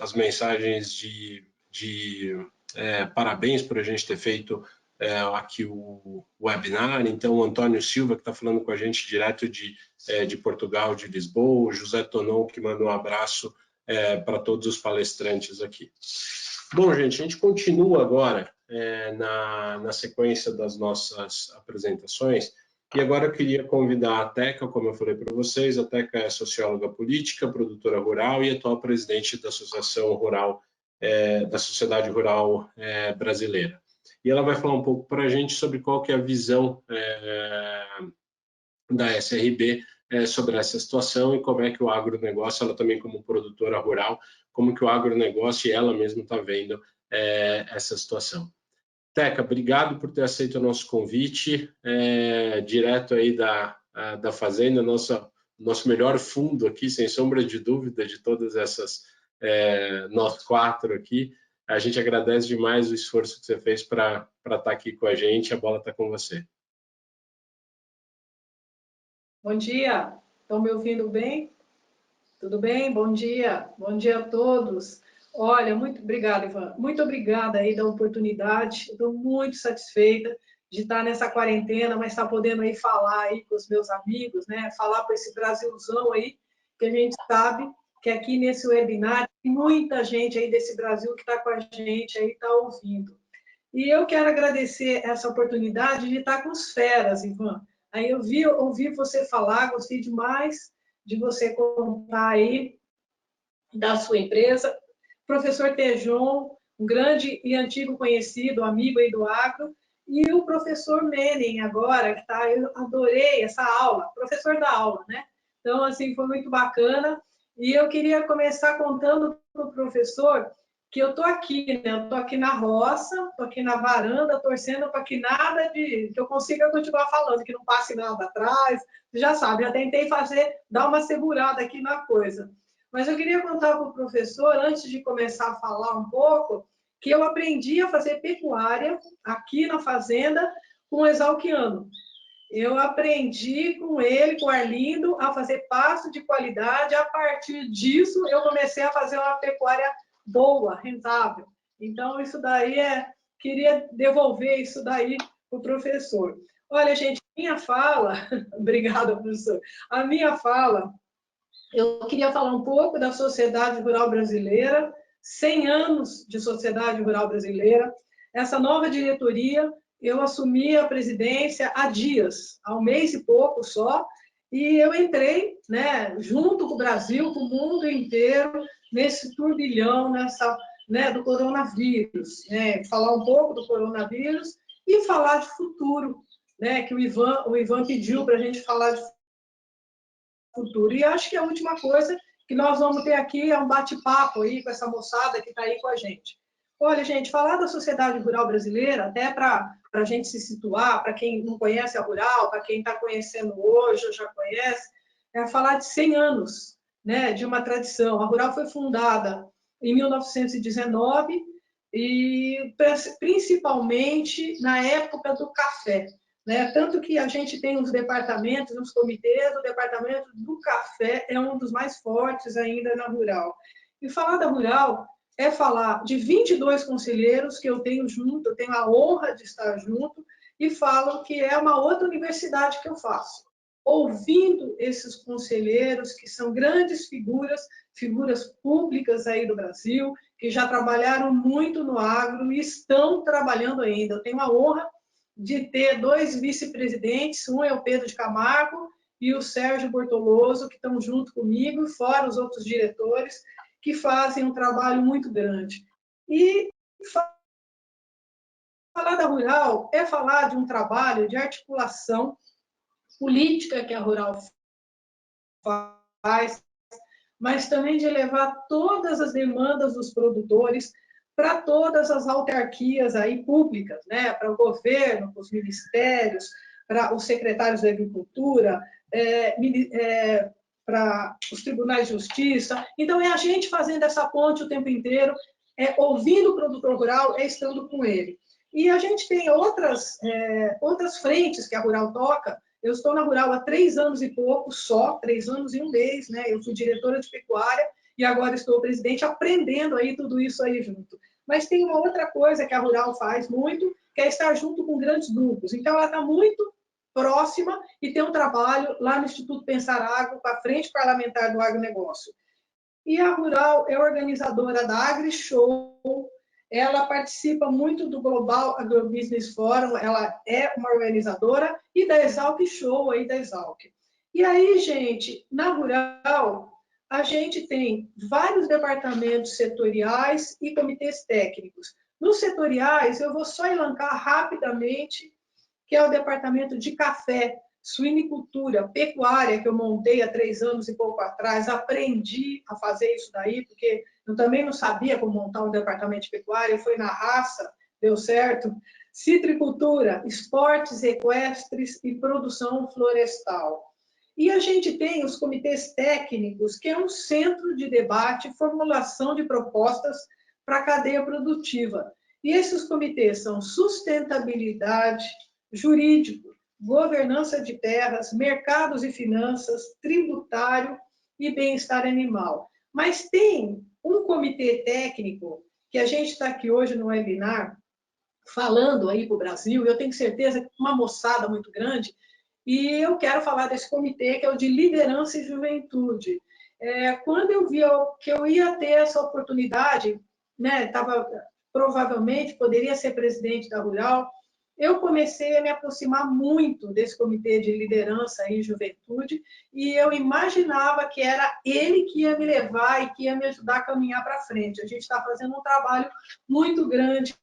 as mensagens de parabéns por a gente ter feito aqui o webinar. Então, o Antônio Silva, que está falando com a gente direto de Portugal, de Lisboa, o José Tonon, que mandou um abraço para todos os palestrantes aqui. Bom, gente, a gente continua agora na sequência das nossas apresentações, e agora eu queria convidar a Teca, como eu falei para vocês. A Teca é socióloga política, produtora rural e atual presidente da Associação Rural, da Sociedade Rural Brasileira. E ela vai falar um pouco para a gente sobre qual que é a visão da SRB sobre essa situação e como é que o agronegócio, ela também como produtora rural, como que o agronegócio e ela mesma está vendo essa situação. Teca, obrigado por ter aceito o nosso convite, direto aí da Fazenda, nosso melhor fundo aqui, sem sombra de dúvida, de todas essas, nós 4 aqui. A gente agradece demais o esforço que você fez para estar aqui com a gente. A bola está com você. Bom dia, estão me ouvindo bem? Tudo bem? Bom dia a todos. Olha, muito obrigada, Ivan. Muito obrigada aí da oportunidade. Estou muito satisfeita de estar nessa quarentena, mas estar podendo aí falar aí com os meus amigos, né? Falar com esse Brasilzão aí, que a gente sabe que aqui nesse webinar tem muita gente aí desse Brasil que está com a gente aí, está ouvindo. E eu quero agradecer essa oportunidade de estar com os feras, Ivan. Aí eu ouvi você falar, gostei demais de você contar aí da sua empresa. Professor Tejon, um grande e antigo conhecido, amigo aí do agro, e o professor Menem agora, que tá, eu adorei essa aula, professor da aula, né? Então, assim, foi muito bacana. E eu queria começar contando para o professor que eu tô aqui, né? Eu tô aqui na roça, tô aqui na varanda, torcendo para que nada que eu consiga continuar falando, que não passe nada atrás. Você já sabe, já tentei dar uma segurada aqui na coisa. Mas eu queria contar para o professor, antes de começar a falar um pouco, que eu aprendi a fazer pecuária aqui na fazenda com o exalquiano. Eu aprendi com ele, com o Arlindo, a fazer pasto de qualidade. A partir disso, eu comecei a fazer uma pecuária boa, rentável. Então, isso daí queria devolver isso daí para o professor. Olha, gente, minha fala... Obrigada, professor. A minha fala... Eu queria falar um pouco da sociedade rural brasileira, 100 anos de sociedade rural brasileira. Essa nova diretoria, eu assumi a presidência há dias, há um mês e pouco só, e eu entrei, né, junto com o Brasil, com o mundo inteiro, nesse turbilhão, do coronavírus. Né, falar um pouco do coronavírus e falar de futuro, né, que o Ivan pediu para a gente falar de futuro. E acho que a última coisa que nós vamos ter aqui é um bate-papo aí com essa moçada que está aí com a gente. Olha, gente, falar da sociedade rural brasileira, até para a gente se situar, para quem não conhece a rural, para quem está conhecendo hoje ou já conhece, é falar de 100 anos, né, de uma tradição. A rural foi fundada em 1919 e principalmente na época do café. Né? Tanto que a gente tem os departamentos, os comitês, o departamento do café é um dos mais fortes ainda na rural. E falar da rural é falar de 22 conselheiros que eu tenho junto, eu tenho a honra de estar junto, e falo que é uma outra universidade que eu faço. Ouvindo esses conselheiros, que são grandes figuras públicas aí do Brasil, que já trabalharam muito no agro e estão trabalhando ainda. Eu tenho a honra de ter 2 vice-presidentes, um é o Pedro de Camargo e o Sérgio Bortoloso, que estão junto comigo, fora os outros diretores, que fazem um trabalho muito grande. E falar da rural é falar de um trabalho de articulação política que a rural faz, mas também de levar todas as demandas dos produtores para todas as autarquias aí públicas, né? Para o governo, para os ministérios, para os secretários da Agricultura, para os tribunais de justiça. Então, é a gente fazendo essa ponte o tempo inteiro, ouvindo o produtor rural, estando com ele. E a gente tem outras frentes que a Rural toca. Eu estou na Rural há 3 anos e pouco só, 3 anos e 1 mês, né? Eu fui diretora de pecuária e agora estou presidente, aprendendo aí tudo isso aí junto. Mas tem uma outra coisa que a Rural faz muito, que é estar junto com grandes grupos. Então, ela está muito próxima e tem um trabalho lá no Instituto Pensar Agro, com a Frente Parlamentar do Agronegócio. E a Rural é organizadora da AgriShow, ela participa muito do Global Agrobusiness Forum, ela é uma organizadora, e da Exalc Show, aí da Exalc. E aí, gente, na Rural, a gente tem vários departamentos setoriais e comitês técnicos. Nos setoriais, eu vou só elencar rapidamente, que é o departamento de café, suinicultura, pecuária, que eu montei há 3 anos e pouco atrás, aprendi a fazer isso daí, porque eu também não sabia como montar um departamento de pecuária, eu fui na raça, deu certo. citricultura, esportes equestres e produção florestal. E a gente tem os comitês técnicos, que é um centro de debate e formulação de propostas para a cadeia produtiva. E esses comitês são sustentabilidade, jurídico, governança de terras, mercados e finanças, tributário e bem-estar animal. Mas tem um comitê técnico, que a gente está aqui hoje no webinar, falando aí para o Brasil, eu tenho certeza que uma moçada muito grande, e eu quero falar desse comitê, que é o de liderança e juventude. Quando eu vi que eu ia ter essa oportunidade, né, provavelmente poderia ser presidente da Rural, eu comecei a me aproximar muito desse comitê de liderança e juventude, e eu imaginava que era ele que ia me levar e que ia me ajudar a caminhar para frente. A gente está fazendo um trabalho muito grande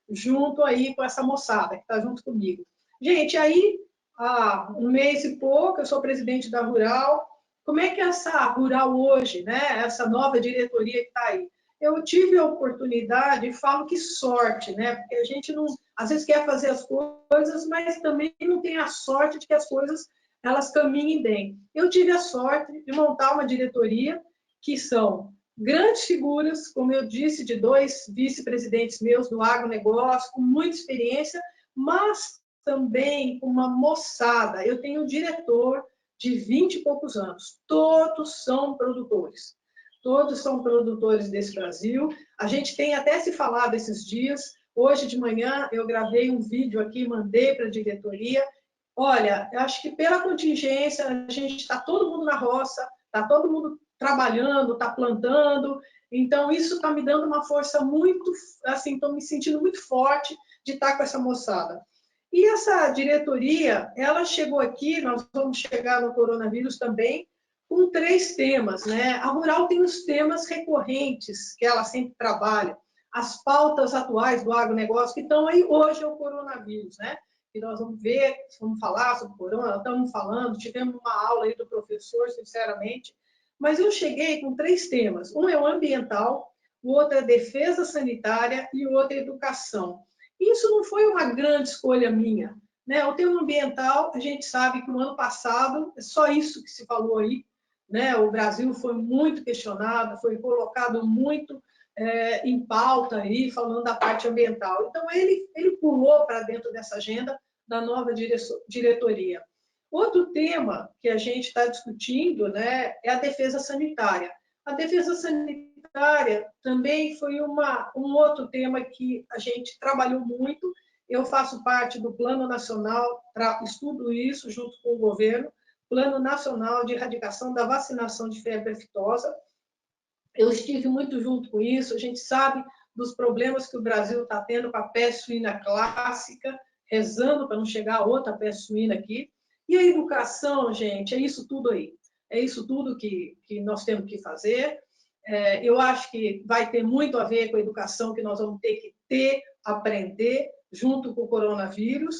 junto aí com essa moçada que está junto comigo. Gente, aí, há um mês e pouco, eu sou presidente da Rural. Como é que é essa Rural hoje, né? Essa nova diretoria que está aí? Eu tive a oportunidade, e falo que sorte, né? Porque a gente não, às vezes quer fazer as coisas, mas também não tem a sorte de que as coisas elas caminhem bem. Eu tive a sorte de montar uma diretoria que são grandes figuras, como eu disse, de 2 vice-presidentes meus do agronegócio, com muita experiência, mas também com uma moçada. Eu tenho um diretor de 20 e poucos anos. Todos são produtores. Todos são produtores desse Brasil. A gente tem até se falado esses dias. Hoje de manhã eu gravei um vídeo aqui, mandei para a diretoria. Olha, eu acho que pela contingência, a gente está todo mundo na roça, está todo mundo trabalhando, está plantando. Então, isso está me dando uma força muito, assim, estou me sentindo muito forte de estar com essa moçada. E essa diretoria, ela chegou aqui, nós vamos chegar no coronavírus também, com 3 temas, né? A Rural tem os temas recorrentes que ela sempre trabalha, as pautas atuais do agronegócio que estão aí hoje é o coronavírus, né? E nós vamos ver, vamos falar sobre o corona, estamos falando, tivemos uma aula aí do professor, sinceramente, mas eu cheguei com 3 temas. Um é o ambiental, o outro é defesa sanitária e o outro é educação. Isso não foi uma grande escolha minha, né? O tema ambiental, a gente sabe que no ano passado, é só isso que se falou aí, né? O Brasil foi muito questionado, foi colocado muito em pauta aí, falando da parte ambiental. Então, ele pulou para dentro dessa agenda da nova diretoria. Outro tema que a gente está discutindo, né, é a defesa sanitária. A defesa sanitária também foi um outro tema que a gente trabalhou muito. Eu faço parte do Plano Nacional, estudo isso junto com o governo, Plano Nacional de Erradicação da Vacinação de Febre Aftosa. Eu estive muito junto com isso, a gente sabe dos problemas que o Brasil está tendo com a peste suína clássica, rezando para não chegar outra peste suína aqui. E a educação, gente, é isso tudo aí. É isso tudo que nós temos que fazer. Eu acho que vai ter muito a ver com a educação que nós vamos ter, aprender, junto com o coronavírus.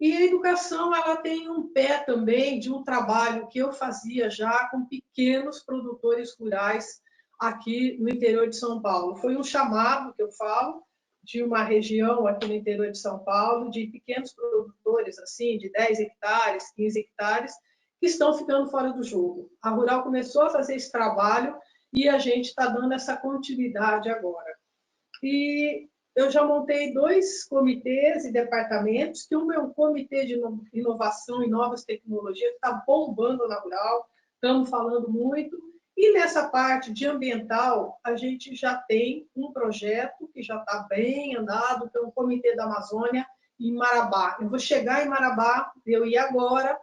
E a educação ela tem um pé também de um trabalho que eu fazia já com pequenos produtores rurais aqui no interior de São Paulo. Foi um chamado que eu falo de uma região aqui no interior de São Paulo, de pequenos produtores, assim, de 10 hectares, 15 hectares, que estão ficando fora do jogo. A Rural começou a fazer esse trabalho e a gente está dando essa continuidade agora. E eu já montei 2 comitês e departamentos, que um é um comitê de inovação e novas tecnologias, que está bombando na Rural, estamos falando muito. E nessa parte de ambiental, a gente já tem um projeto que já está bem andado, que é o Comitê da Amazônia em Marabá. Eu vou chegar em Marabá, eu ia agora,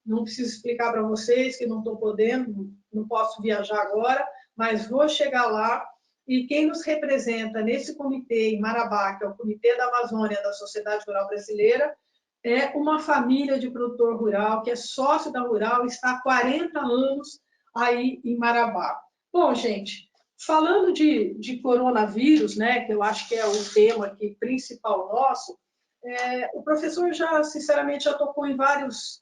não preciso explicar para vocês que não estou podendo, não posso viajar agora, mas vou chegar lá. E quem nos representa nesse comitê em Marabá, que é o Comitê da Amazônia da Sociedade Rural Brasileira, é uma família de produtor rural, que é sócio da Rural, está há 40 anos aí em Marabá. Bom, gente, falando de coronavírus, né, que eu acho que é o tema aqui principal nosso, o professor já, sinceramente, já tocou em vários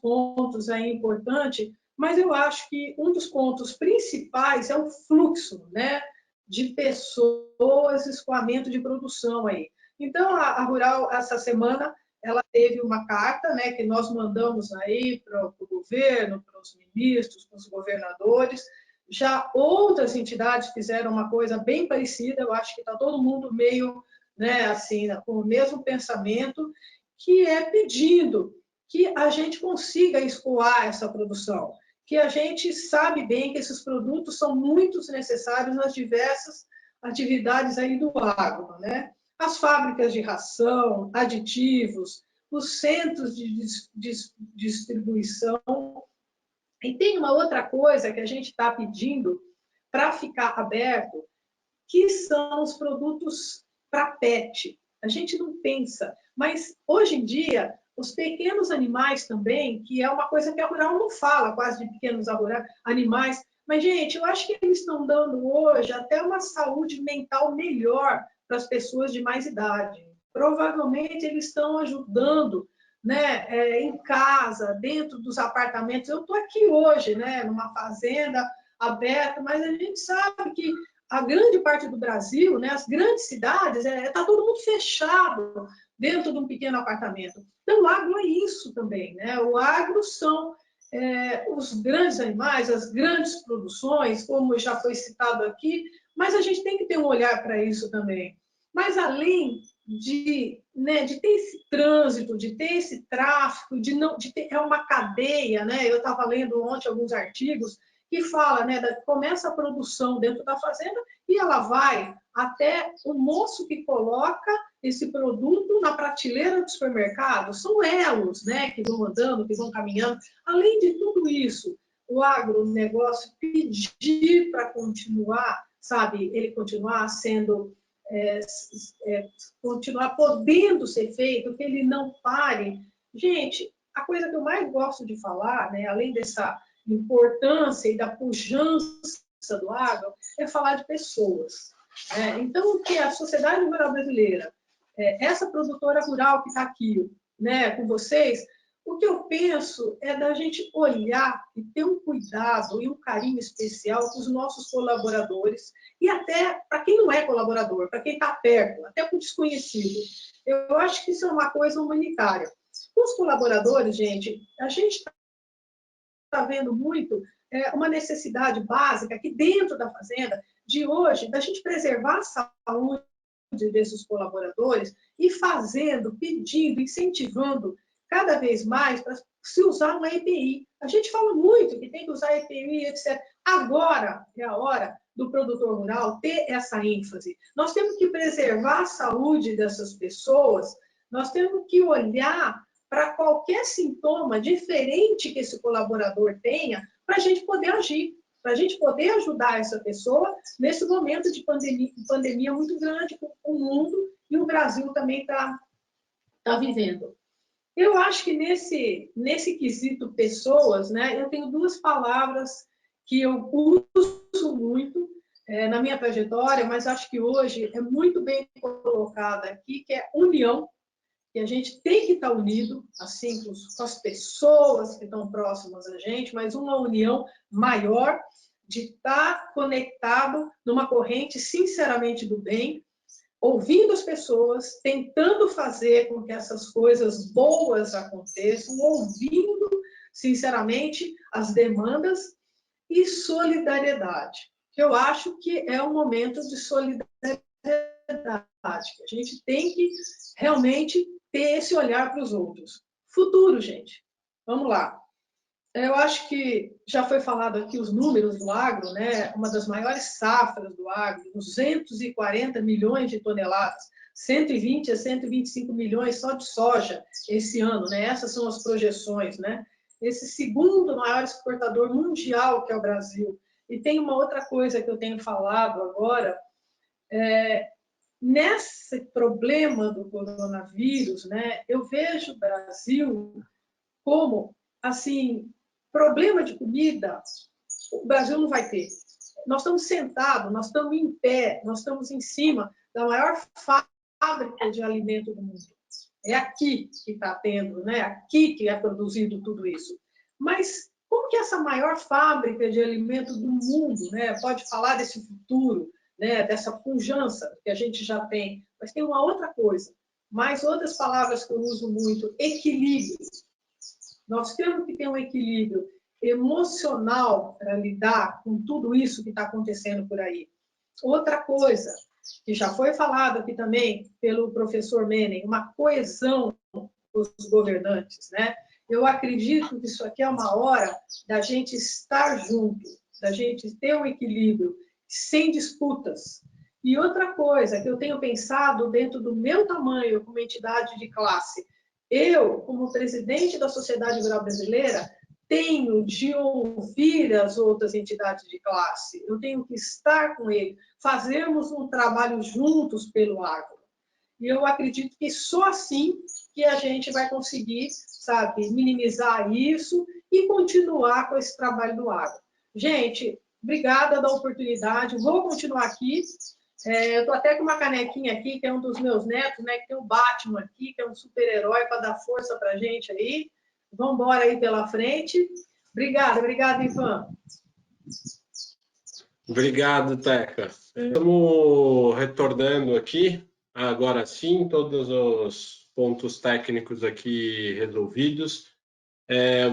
pontos aí importantes, mas eu acho que um dos pontos principais é o fluxo, né, de pessoas, escoamento de produção aí. Então, a Rural, essa semana, ela teve uma carta, né, que nós mandamos aí para o governo, para os ministros, para os governadores. Já outras entidades fizeram uma coisa bem parecida, eu acho que está todo mundo meio, né, assim, com o mesmo pensamento, que é pedindo que a gente consiga escoar essa produção, que a gente sabe bem que esses produtos são muito necessários nas diversas atividades aí do agro, né? As fábricas de ração, aditivos, os centros de distribuição. E tem uma outra coisa que a gente está pedindo para ficar aberto, que são os produtos para pet. A gente não pensa, mas hoje em dia, os pequenos animais também, que é uma coisa que a Rural não fala quase de pequenos animais, mas, gente, eu acho que eles estão dando hoje até uma saúde mental melhor para as pessoas de mais idade. Provavelmente eles estão ajudando, né, em casa, dentro dos apartamentos. Eu estou aqui hoje, né, numa fazenda aberta, mas a gente sabe que a grande parte do Brasil, né, as grandes cidades, está todo mundo fechado dentro de um pequeno apartamento. Então, o agro é isso também, né? O agro são os grandes animais, as grandes produções, como já foi citado aqui, mas a gente tem que ter um olhar para isso também. Mas além né, de ter esse trânsito, de ter esse tráfico, de ter uma cadeia, né? Eu estava lendo ontem alguns artigos que fala, né, começa a produção dentro da fazenda e ela vai até o moço que coloca esse produto na prateleira do supermercado. São elos, né, que vão andando, que vão caminhando. Além de tudo isso, o agronegócio pedir para continuar, sabe, ele continuar sendo, continuar podendo ser feito, que ele não pare. Gente, a coisa que eu mais gosto de falar, né, além dessa importância e da pujança do agro, é falar de pessoas. Então, o que a sociedade rural brasileira, essa produtora rural que está aqui, né, com vocês, o que eu penso é da gente olhar e ter um cuidado e um carinho especial com os nossos colaboradores e até para quem não é colaborador, para quem está perto, até para o desconhecido. Eu acho que isso é uma coisa humanitária. Os colaboradores, gente, a gente está vendo muito uma necessidade básica aqui dentro da fazenda, de hoje, da gente preservar a saúde desses colaboradores e fazendo, pedindo, incentivando cada vez mais para se usar uma EPI. A gente fala muito que tem que usar EPI, etc. Agora é a hora do produtor rural ter essa ênfase. Nós temos que preservar a saúde dessas pessoas, nós temos que olhar para qualquer sintoma diferente que esse colaborador tenha, para a gente poder agir, para a gente poder ajudar essa pessoa nesse momento de pandemia muito grande que o mundo e o Brasil também está vivendo. Eu acho que nesse quesito pessoas, né, eu tenho duas palavras que eu uso muito na minha trajetória, mas acho que hoje é muito bem colocada aqui, que é união, que a gente tem que estar unido, assim, com as pessoas que estão próximas a gente, mas uma união maior de estar conectado numa corrente, sinceramente, do bem, ouvindo as pessoas, tentando fazer com que essas coisas boas aconteçam, ouvindo, sinceramente, as demandas e solidariedade. Eu acho que é um momento de solidariedade, que a gente tem que realmente ter esse olhar para os outros. Futuro, gente. Vamos lá. Eu acho que já foi falado aqui os números do agro, né? Uma das maiores safras do agro, 240 milhões de toneladas, 120 a 125 milhões só de soja esse ano, né? Essas são as projeções, né? Esse segundo maior exportador mundial que é o Brasil. E tem uma outra coisa que eu tenho falado agora, nesse problema do coronavírus, né? Eu vejo o Brasil como, assim, problema de comida, o Brasil não vai ter. Nós estamos sentados, nós estamos em pé, nós estamos em cima da maior fábrica de alimento do mundo. É aqui que está tendo, né? Aqui que é produzido tudo isso. Mas como que essa maior fábrica de alimento do mundo, né, pode falar desse futuro, né, dessa pujança que a gente já tem. Mas tem uma outra coisa, mais outras palavras que eu uso muito, equilíbrio. Nós temos que ter um equilíbrio emocional para lidar com tudo isso que está acontecendo por aí. Outra coisa, que já foi falado aqui também pelo professor Menem, uma coesão dos governantes, né? Eu acredito que isso aqui é uma hora da gente estar junto, da gente ter um equilíbrio, sem disputas. E outra coisa que eu tenho pensado dentro do meu tamanho como entidade de classe, eu, como presidente da Sociedade Rural Brasileira, tenho de ouvir as outras entidades de classe, eu tenho que estar com ele, fazermos um trabalho juntos pelo agro. E eu acredito que só assim que a gente vai conseguir, sabe, minimizar isso e continuar com esse trabalho do agro. Gente, obrigada da oportunidade, vou continuar aqui. Eu estou até com uma canequinha aqui, que é um dos meus netos, né, que tem o Batman aqui, que é um super-herói para dar força para a gente aí. Vamos embora aí pela frente. Obrigada, Ivan. Obrigado, Teca. Estamos retornando aqui, agora sim, todos os pontos técnicos aqui resolvidos.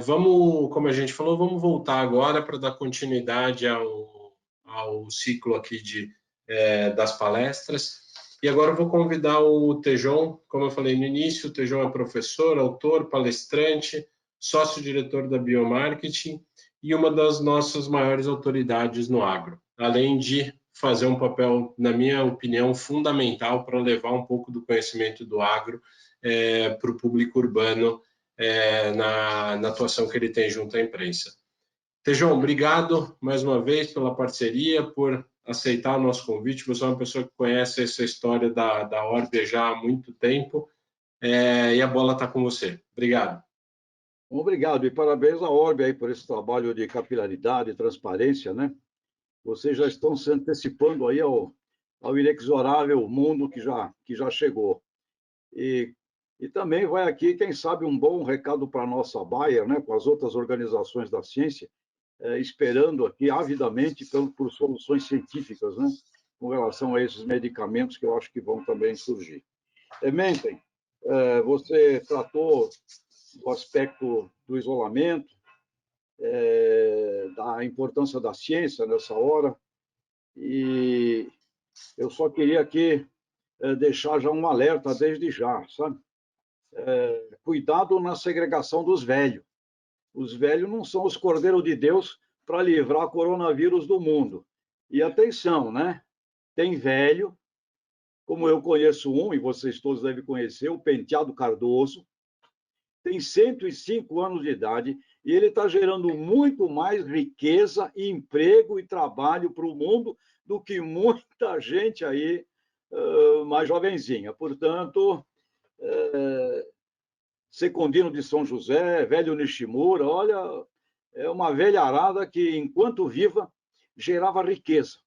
Vamos, como a gente falou, vamos voltar agora para dar continuidade ao ciclo aqui das palestras. E agora eu vou convidar o Tejon, como eu falei no início, o Tejon é professor, autor, palestrante, sócio-diretor da Biomarketing e uma das nossas maiores autoridades no agro, além de fazer um papel, na minha opinião, fundamental para levar um pouco do conhecimento do agro para o público urbano na atuação que ele tem junto à imprensa. Tejon, obrigado mais uma vez pela parceria, por aceitar o nosso convite. Você é uma pessoa que conhece essa história da Orbia já há muito tempo e a bola está com você. Obrigado. Obrigado e parabéns à Orbia aí por esse trabalho de capilaridade e transparência, né? Vocês já estão se antecipando aí ao inexorável mundo que já chegou. E também vai aqui, quem sabe, um bom recado para a nossa Bayer, né, com as outras organizações da ciência, esperando aqui avidamente por soluções científicas, né, com relação a esses medicamentos que eu acho que vão também surgir. Mentem, você tratou do aspecto do isolamento, da importância da ciência nessa hora, e eu só queria aqui deixar já um alerta desde já, sabe? Cuidado na segregação dos velhos. Os velhos não são os cordeiros de Deus para livrar o coronavírus do mundo. E atenção, né? Tem velho, como eu conheço um, e vocês todos devem conhecer, o Penteado Cardoso, tem 105 anos de idade e ele está gerando muito mais riqueza, emprego e trabalho para o mundo do que muita gente aí mais jovenzinha. Portanto, Secundino de São José, velho Nishimura, olha, é uma velharada que, enquanto viva, gerava riqueza.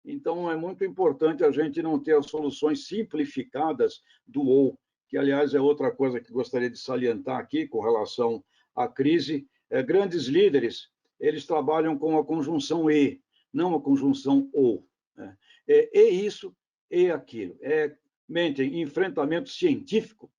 Então, é muito importante a gente não ter as soluções simplificadas do ou, que, aliás, é outra coisa que gostaria de salientar aqui com relação à crise. Grandes líderes, eles trabalham com a conjunção e, não a conjunção ou. Né? E isso, e aquilo. Mentem, enfrentamento científico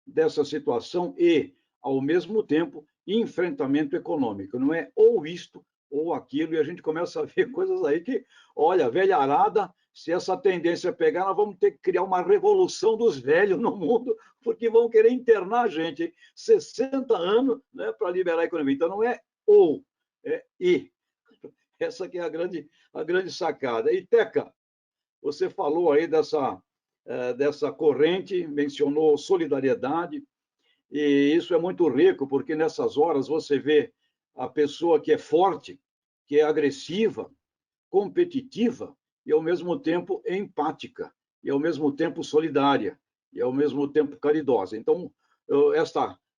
dessa situação e, ao mesmo tempo, enfrentamento econômico. Não é ou isto ou aquilo, e a gente começa a ver coisas aí que, olha, velharada, se essa tendência pegar, nós vamos ter que criar uma revolução dos velhos no mundo, porque vão querer internar a gente, hein? 60 anos, né, para liberar a economia. Então, não é ou, é e. Essa que é a grande sacada. E, Teca, você falou aí dessa corrente, mencionou solidariedade, e isso é muito rico, porque nessas horas você vê a pessoa que é forte, que é agressiva, competitiva, e ao mesmo tempo empática, e ao mesmo tempo solidária, e ao mesmo tempo caridosa. Então,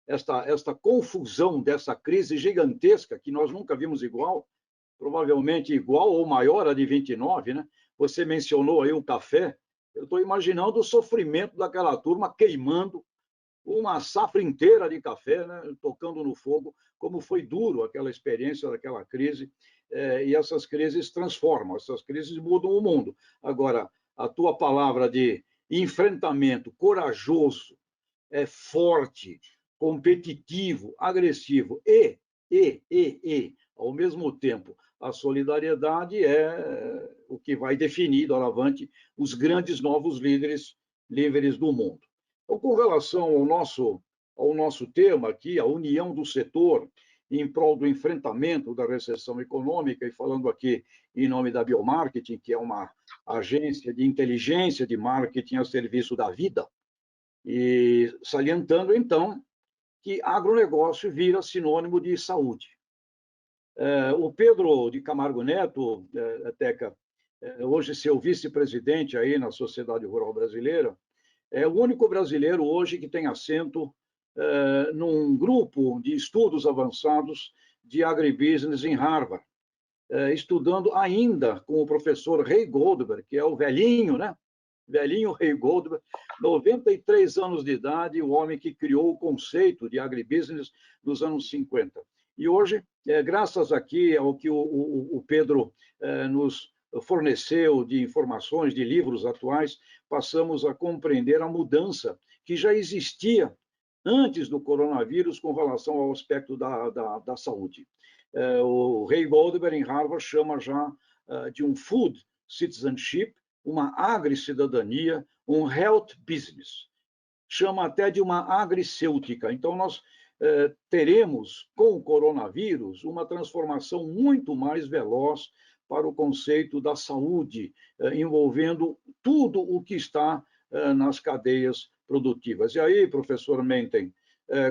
esta confusão dessa crise gigantesca, que nós nunca vimos igual, provavelmente igual ou maior a de 29, né? Você mencionou aí o café, eu estou imaginando o sofrimento daquela turma queimando uma safra inteira de café, né, tocando no fogo, como foi duro aquela experiência daquela crise, e essas crises transformam, essas crises mudam o mundo. Agora, a tua palavra de enfrentamento corajoso, forte, competitivo, agressivo ao mesmo tempo, a solidariedade é o que vai definir, doravante, os grandes novos líderes do mundo. Então, com relação ao nosso tema aqui, a união do setor em prol do enfrentamento da recessão econômica, e falando aqui em nome da Biomarketing, que é uma agência de inteligência de marketing a serviço da vida, e salientando, então, que agronegócio vira sinônimo de saúde. O Pedro de Camargo Neto, Teca, hoje seu vice-presidente aí na Sociedade Rural Brasileira, é o único brasileiro hoje que tem assento num grupo de estudos avançados de agribusiness em Harvard, estudando ainda com o professor Ray Goldberg, que é o velhinho, né? Velhinho Ray Goldberg, 93 anos de idade, o homem que criou o conceito de agribusiness nos anos 50. E hoje, graças aqui ao que o Pedro nos forneceu de informações, de livros atuais, passamos a compreender a mudança que já existia antes do coronavírus com relação ao aspecto da saúde. O Ray Goldberg, em Harvard, chama já de um food citizenship, uma agri-cidadania, um health business. Chama até de uma agricêutica. Então, nós teremos, com o coronavírus, uma transformação muito mais veloz para o conceito da saúde, envolvendo tudo o que está nas cadeias produtivas. E aí, professor Menten,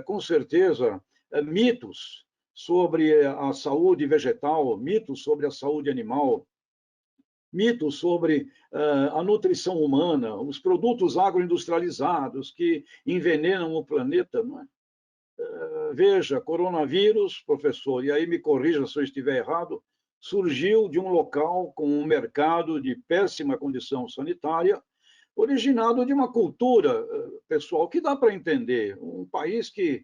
com certeza, mitos sobre a saúde vegetal, mitos sobre a saúde animal, mitos sobre a nutrição humana, os produtos agroindustrializados que envenenam o planeta, não é? Veja, coronavírus, professor, e aí me corrija se eu estiver errado, surgiu de um local com um mercado de péssima condição sanitária, originado de uma cultura, pessoal, que dá para entender. Um país que,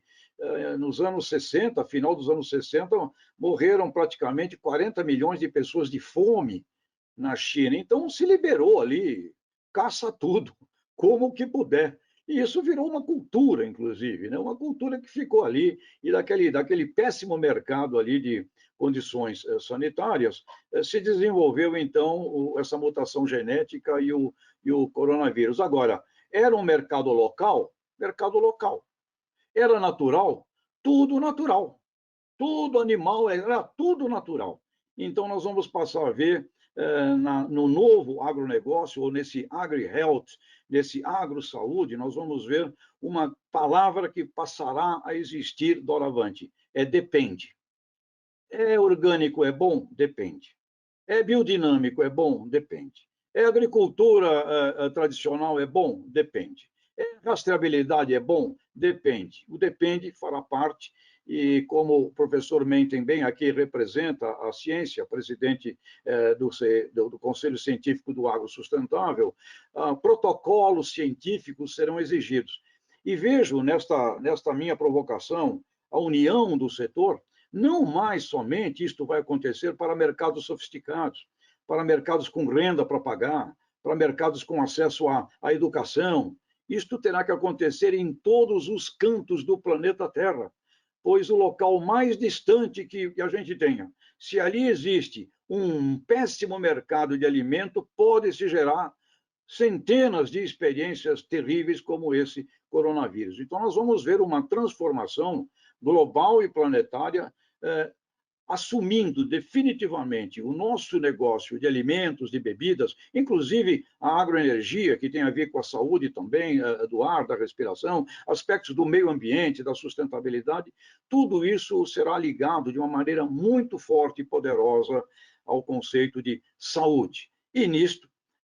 nos anos 60, final dos anos 60, morreram praticamente 40 milhões de pessoas de fome na China. Então, se liberou ali, caça tudo, como que puder. E isso virou uma cultura, inclusive, né? Uma cultura que ficou ali, e daquele péssimo mercado ali de condições sanitárias, se desenvolveu, então, essa mutação genética e o coronavírus. Agora, era um mercado local? Mercado local. Era natural? Tudo natural. Tudo animal, era tudo natural. Então, nós vamos passar a ver no novo agronegócio, ou nesse agri-health, nesse agro-saúde, nós vamos ver uma palavra que passará a existir doravante. Depende. É orgânico, é bom? Depende. É biodinâmico, é bom? Depende. É agricultura tradicional, é bom? Depende. É rastreabilidade, é bom? Depende. O depende fará parte, e como o professor Menten bem aqui representa a ciência, presidente do Conselho Científico do Agro Sustentável, protocolos científicos serão exigidos. E vejo nesta minha provocação a união do setor. Não mais somente isto vai acontecer para mercados sofisticados, para mercados com renda para pagar, para mercados com acesso à educação. Isto terá que acontecer em todos os cantos do planeta Terra, pois o local mais distante que a gente tenha, se ali existe um péssimo mercado de alimento, pode-se gerar centenas de experiências terríveis como esse coronavírus. Então, nós vamos ver uma transformação global e planetária, assumindo definitivamente o nosso negócio de alimentos, de bebidas, inclusive a agroenergia, que tem a ver com a saúde também, do ar, da respiração, aspectos do meio ambiente, da sustentabilidade, tudo isso será ligado de uma maneira muito forte e poderosa ao conceito de saúde. E nisto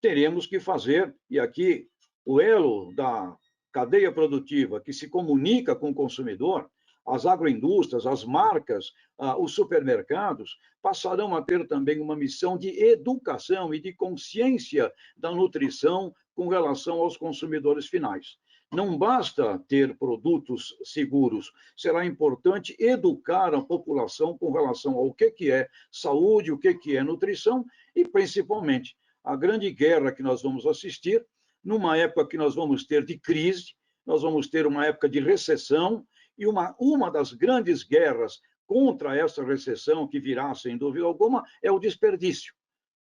teremos que fazer, e aqui o elo da cadeia produtiva que se comunica com o consumidor, as agroindústrias, as marcas, os supermercados, passarão a ter também uma missão de educação e de consciência da nutrição com relação aos consumidores finais. Não basta ter produtos seguros, será importante educar a população com relação ao que é saúde, o que é nutrição e, principalmente, a grande guerra que nós vamos assistir, numa época que nós vamos ter de crise, nós vamos ter uma época de recessão, e uma das grandes guerras contra essa recessão, que virá, sem dúvida alguma, é o desperdício.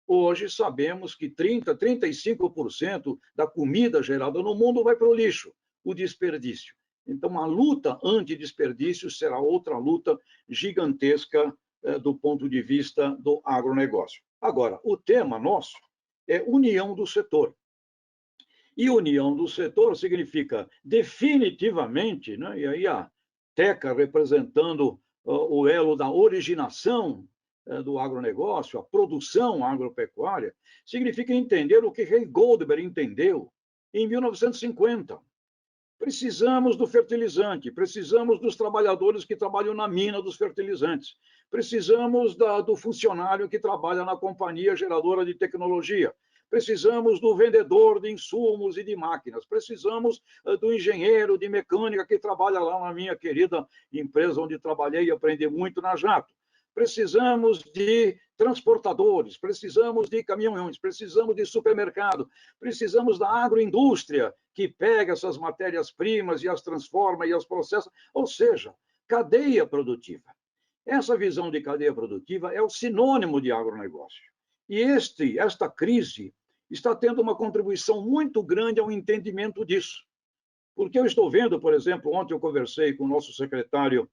Hoje sabemos que 30%, 35% da comida gerada no mundo vai para o lixo, o desperdício. Então, a luta anti-desperdício será outra luta gigantesca do ponto de vista do agronegócio. Agora, o tema nosso é união do setor. E união do setor significa definitivamente, né, e aí a Teca representando o elo da originação do agronegócio, a produção agropecuária, significa entender o que Rei Goldberg entendeu em 1950. Precisamos do fertilizante, precisamos dos trabalhadores que trabalham na mina dos fertilizantes, precisamos do funcionário que trabalha na companhia geradora de tecnologia, precisamos do vendedor de insumos e de máquinas, precisamos do engenheiro de mecânica que trabalha lá na minha querida empresa onde trabalhei e aprendi muito, na Jato. Precisamos de transportadores, precisamos de caminhões, precisamos de supermercado, precisamos da agroindústria, que pega essas matérias-primas e as transforma e as processa, ou seja, cadeia produtiva. Essa visão de cadeia produtiva é o sinônimo de agronegócio. E esta crise está tendo uma contribuição muito grande ao entendimento disso. Porque eu estou vendo, por exemplo, ontem eu conversei com o nosso secretário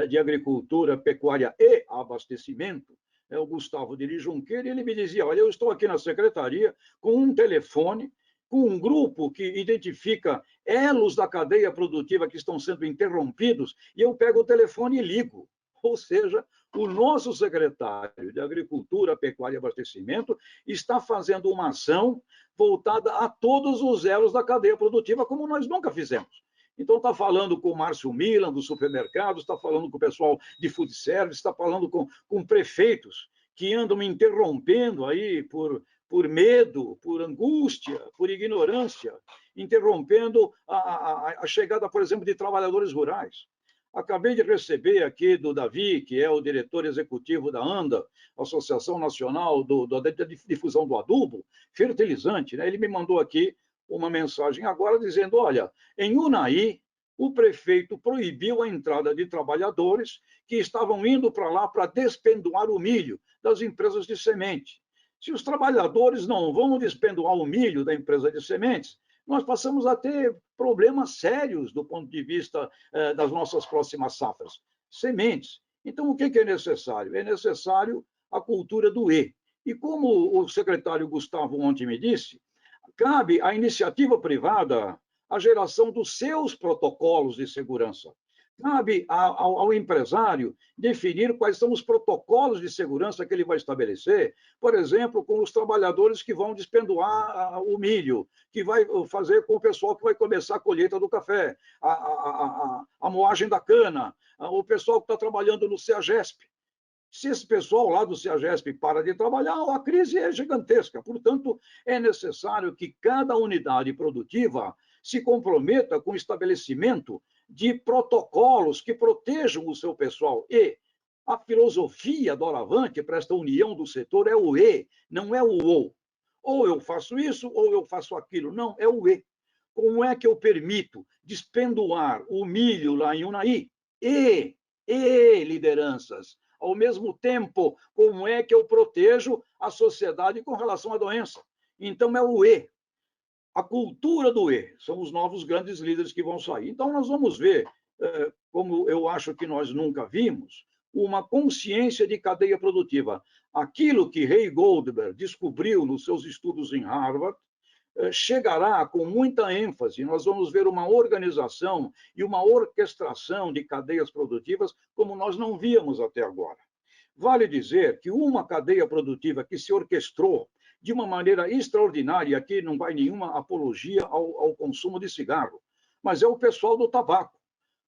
de Agricultura, Pecuária e Abastecimento, o Gustavo Diri Junqueira, e ele me dizia, olha, eu estou aqui na secretaria com um telefone, com um grupo que identifica elos da cadeia produtiva que estão sendo interrompidos, e eu pego o telefone e ligo. Ou seja, o nosso secretário de Agricultura, Pecuária e Abastecimento está fazendo uma ação voltada a todos os elos da cadeia produtiva, como nós nunca fizemos. Então, está falando com o Márcio Milan, do supermercado, está falando com o pessoal de food service, está falando com prefeitos que andam me interrompendo aí por medo, por angústia, por ignorância, interrompendo a chegada, por exemplo, de trabalhadores rurais. Acabei de receber aqui do Davi, que é o diretor executivo da ANDA, Associação Nacional da Difusão do Adubo, fertilizante, né? Ele me mandou aqui uma mensagem agora dizendo, olha, em Unai, o prefeito proibiu a entrada de trabalhadores que estavam indo para lá para despendoar o milho das empresas de semente. Se os trabalhadores não vão despendoar o milho da empresa de sementes, nós passamos a ter problemas sérios do ponto de vista das nossas próximas safras. Sementes. Então, o que é necessário? É necessário a cultura do E. E como o secretário Gustavo ontem me disse, cabe à iniciativa privada a geração dos seus protocolos de segurança. Cabe ao empresário definir quais são os protocolos de segurança que ele vai estabelecer, por exemplo, com os trabalhadores que vão despendoar o milho, que vai fazer com o pessoal que vai começar a colheita do café, a moagem da cana, o pessoal que está trabalhando no CEAGESP. Se esse pessoal lá do CEAGESP para de trabalhar, a crise é gigantesca. Portanto, é necessário que cada unidade produtiva se comprometa com o estabelecimento de protocolos que protejam o seu pessoal. E a filosofia doravante para esta união do setor é o E, não é o ou. Ou eu faço isso, ou eu faço aquilo. Não, é o E. Como é que eu permito despendoar o milho lá em Unai? E lideranças. Ao mesmo tempo, como é que eu protejo a sociedade com relação à doença? Então, é o E. A cultura do E. São os novos grandes líderes que vão sair. Então, nós vamos ver, como eu acho que nós nunca vimos, uma consciência de cadeia produtiva. Aquilo que Ray Goldberg descobriu nos seus estudos em Harvard, chegará com muita ênfase. Nós vamos ver uma organização e uma orquestração de cadeias produtivas como nós não víamos até agora. Vale dizer que uma cadeia produtiva que se orquestrou de uma maneira extraordinária, e aqui não vai nenhuma apologia ao consumo de cigarro, mas é o pessoal do tabaco.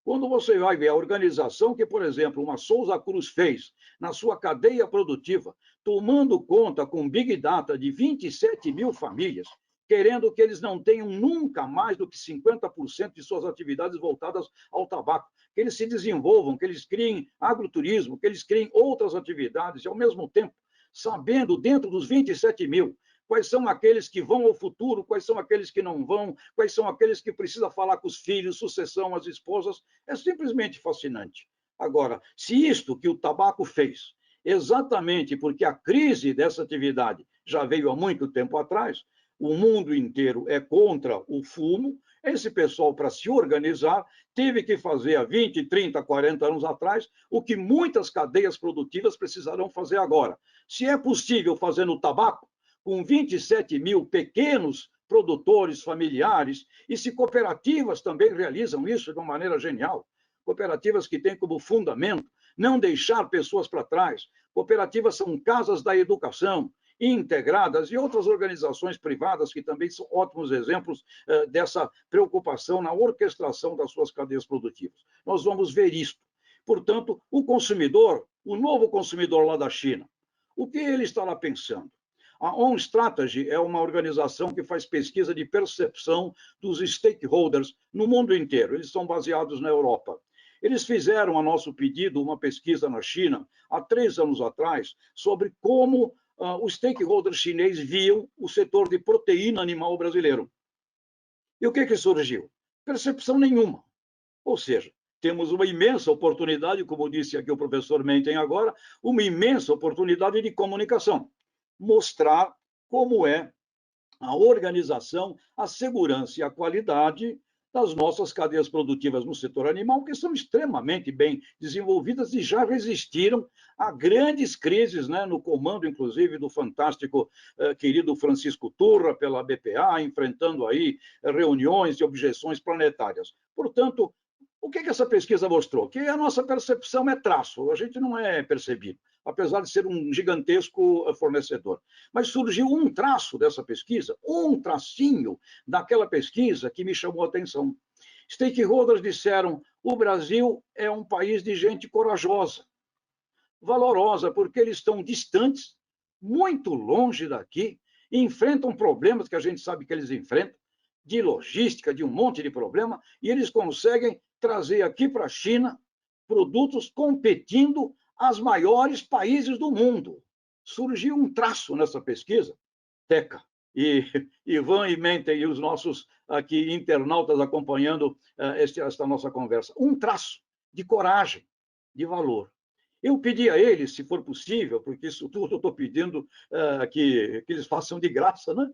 Quando você vai ver a organização que, por exemplo, uma Souza Cruz fez na sua cadeia produtiva, tomando conta com Big Data de 27 mil famílias, querendo que eles não tenham nunca mais do que 50% de suas atividades voltadas ao tabaco, que eles se desenvolvam, que eles criem agroturismo, que eles criem outras atividades, e ao mesmo tempo, sabendo dentro dos 27 mil, quais são aqueles que vão ao futuro, quais são aqueles que não vão, quais são aqueles que precisam falar com os filhos, sucessão, as esposas, é simplesmente fascinante. Agora, se isto que o tabaco fez, exatamente porque a crise dessa atividade já veio há muito tempo atrás, o mundo inteiro é contra o fumo, esse pessoal, para se organizar, teve que fazer há 20, 30, 40 anos atrás o que muitas cadeias produtivas precisarão fazer agora. Se é possível fazer no tabaco, com 27 mil pequenos produtores familiares, e se cooperativas também realizam isso de uma maneira genial, cooperativas que têm como fundamento não deixar pessoas para trás, cooperativas são casas da educação, integradas, e outras organizações privadas que também são ótimos exemplos dessa preocupação na orquestração das suas cadeias produtivas. Nós vamos ver isto. Portanto, o consumidor, o novo consumidor lá da China, o que ele estará pensando? A On Strategy é uma organização que faz pesquisa de percepção dos stakeholders no mundo inteiro. Eles são baseados na Europa. Eles fizeram, a nosso pedido, uma pesquisa na China, há 3 anos atrás, sobre como os stakeholders chineses viam o setor de proteína animal brasileiro. E o que surgiu? Percepção nenhuma. Ou seja, temos uma imensa oportunidade, como disse aqui o professor Menten agora, uma imensa oportunidade de comunicação. Mostrar como é a organização, a segurança e a qualidade das nossas cadeias produtivas no setor animal, que são extremamente bem desenvolvidas e já resistiram a grandes crises, né, no comando, inclusive, do fantástico querido Francisco Turra, pela BPA, enfrentando aí reuniões e objeções planetárias. Portanto, o que essa pesquisa mostrou? Que a nossa percepção é traço, a gente não é percebido, apesar de ser um gigantesco fornecedor. Mas surgiu um traço dessa pesquisa, um tracinho daquela pesquisa que me chamou a atenção. Stakeholders disseram: o Brasil é um país de gente corajosa, valorosa, porque eles estão distantes, muito longe daqui, e enfrentam problemas que a gente sabe que eles enfrentam, de logística, de um monte de problema, e eles conseguem trazer aqui para a China produtos competindo aos maiores países do mundo. Surgiu um traço nessa pesquisa, Teca, e Ivan e Menten e os nossos aqui internautas acompanhando esta nossa conversa, um traço de coragem, de valor. Eu pedi a eles, se for possível, porque isso tudo eu estou pedindo que eles façam de graça, né?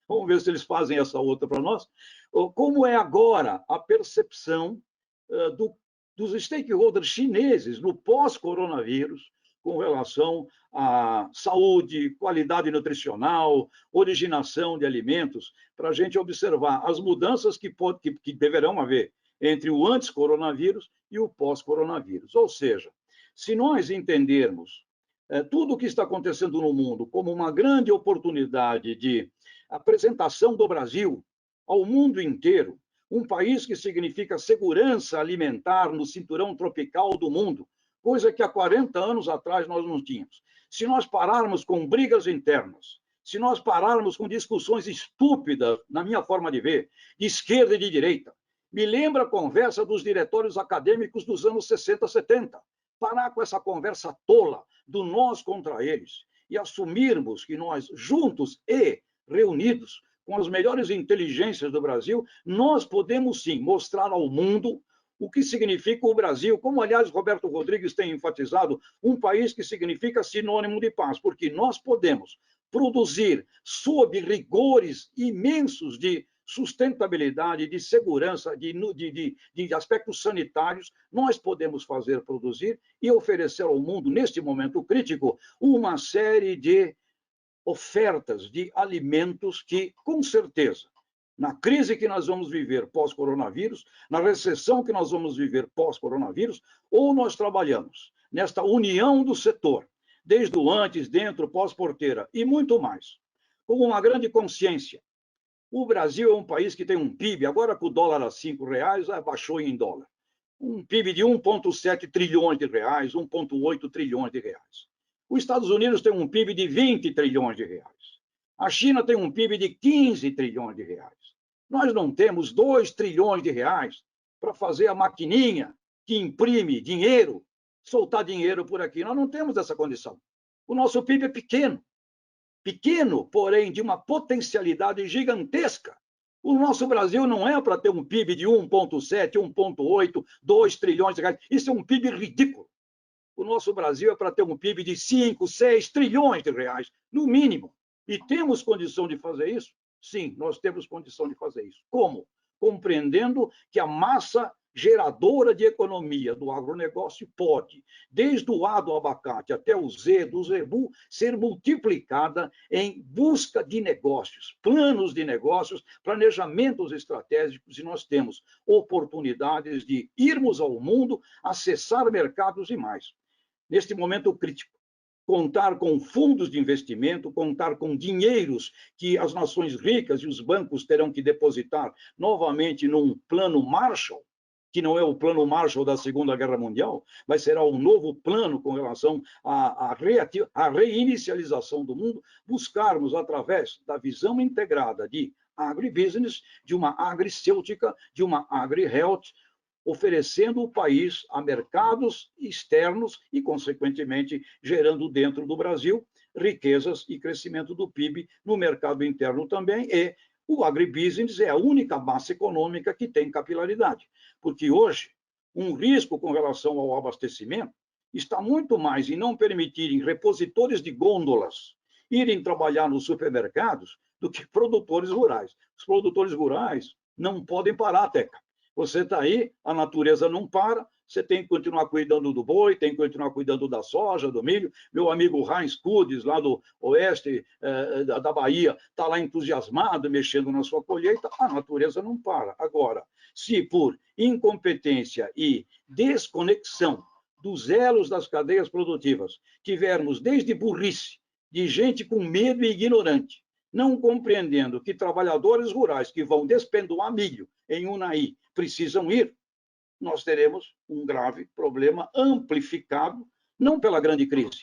Vamos ver se eles fazem essa outra para nós. Como é agora a percepção dos stakeholders chineses no pós-coronavírus com relação à saúde, qualidade nutricional, originação de alimentos, para a gente observar as mudanças que deverão haver entre o antes-coronavírus e o pós-coronavírus. Ou seja, se nós entendermos tudo o que está acontecendo no mundo como uma grande oportunidade de apresentação do Brasil ao mundo inteiro, um país que significa segurança alimentar no cinturão tropical do mundo, coisa que há 40 anos atrás nós não tínhamos. Se nós pararmos com brigas internas, se nós pararmos com discussões estúpidas, na minha forma de ver, de esquerda e de direita, me lembra a conversa dos diretórios acadêmicos dos anos 60, 70. Parar com essa conversa tola do nós contra eles e assumirmos que nós, juntos e reunidos, com as melhores inteligências do Brasil, nós podemos sim mostrar ao mundo o que significa o Brasil, como, aliás, Roberto Rodrigues tem enfatizado, um país que significa sinônimo de paz, porque nós podemos produzir sob rigores imensos de sustentabilidade, de segurança, de aspectos sanitários, nós podemos produzir e oferecer ao mundo, neste momento crítico, uma série de ofertas de alimentos que, com certeza, na crise que nós vamos viver pós-coronavírus, na recessão que nós vamos viver pós-coronavírus, ou nós trabalhamos nesta união do setor, desde o antes, dentro, pós-porteira e muito mais, com uma grande consciência. O Brasil é um país que tem um PIB, agora com o dólar a R$5, baixou em dólar. Um PIB de 1,7 trilhões de reais, 1,8 trilhões de reais. Os Estados Unidos tem um PIB de 20 trilhões de reais. A China tem um PIB de 15 trilhões de reais. Nós não temos 2 trilhões de reais para fazer a maquininha que imprime dinheiro, soltar dinheiro por aqui. Nós não temos essa condição. O nosso PIB é pequeno. Pequeno, porém, de uma potencialidade gigantesca. O nosso Brasil não é para ter um PIB de 1,7, 1,8, 2 trilhões de reais. Isso é um PIB ridículo. O nosso Brasil é para ter um PIB de 5, 6 trilhões de reais, no mínimo. E temos condição de fazer isso? Sim, nós temos condição de fazer isso. Como? Compreendendo que a massa geradora de economia do agronegócio pode, desde o A do abacate até o Z do zebu, ser multiplicada em busca de negócios, planos de negócios, planejamentos estratégicos, e nós temos oportunidades de irmos ao mundo, acessar mercados e mais. Neste momento crítico, contar com fundos de investimento, contar com dinheiros que as nações ricas e os bancos terão que depositar novamente num plano Marshall, que não é o plano Marshall da Segunda Guerra Mundial, mas será um novo plano com relação à reinicialização do mundo, buscarmos, através da visão integrada de agribusiness, de uma agricêutica, de uma agri-health, oferecendo o país a mercados externos e, consequentemente, gerando dentro do Brasil riquezas e crescimento do PIB no mercado interno também. E o agribusiness é a única massa econômica que tem capilaridade, porque hoje um risco com relação ao abastecimento está muito mais em não permitirem repositores de gôndolas irem trabalhar nos supermercados do que produtores rurais. Os produtores rurais não podem parar, Teca. Você está aí, a natureza não para, você tem que continuar cuidando do boi, tem que continuar cuidando da soja, do milho. Meu amigo Heinz Kudes, lá do oeste da Bahia, está lá entusiasmado, mexendo na sua colheita, a natureza não para. Agora, se por incompetência e desconexão dos elos das cadeias produtivas tivermos desde burrice, de gente com medo e ignorante, não compreendendo que trabalhadores rurais que vão despendoar milho em Unai precisam ir, nós teremos um grave problema amplificado, não pela grande crise.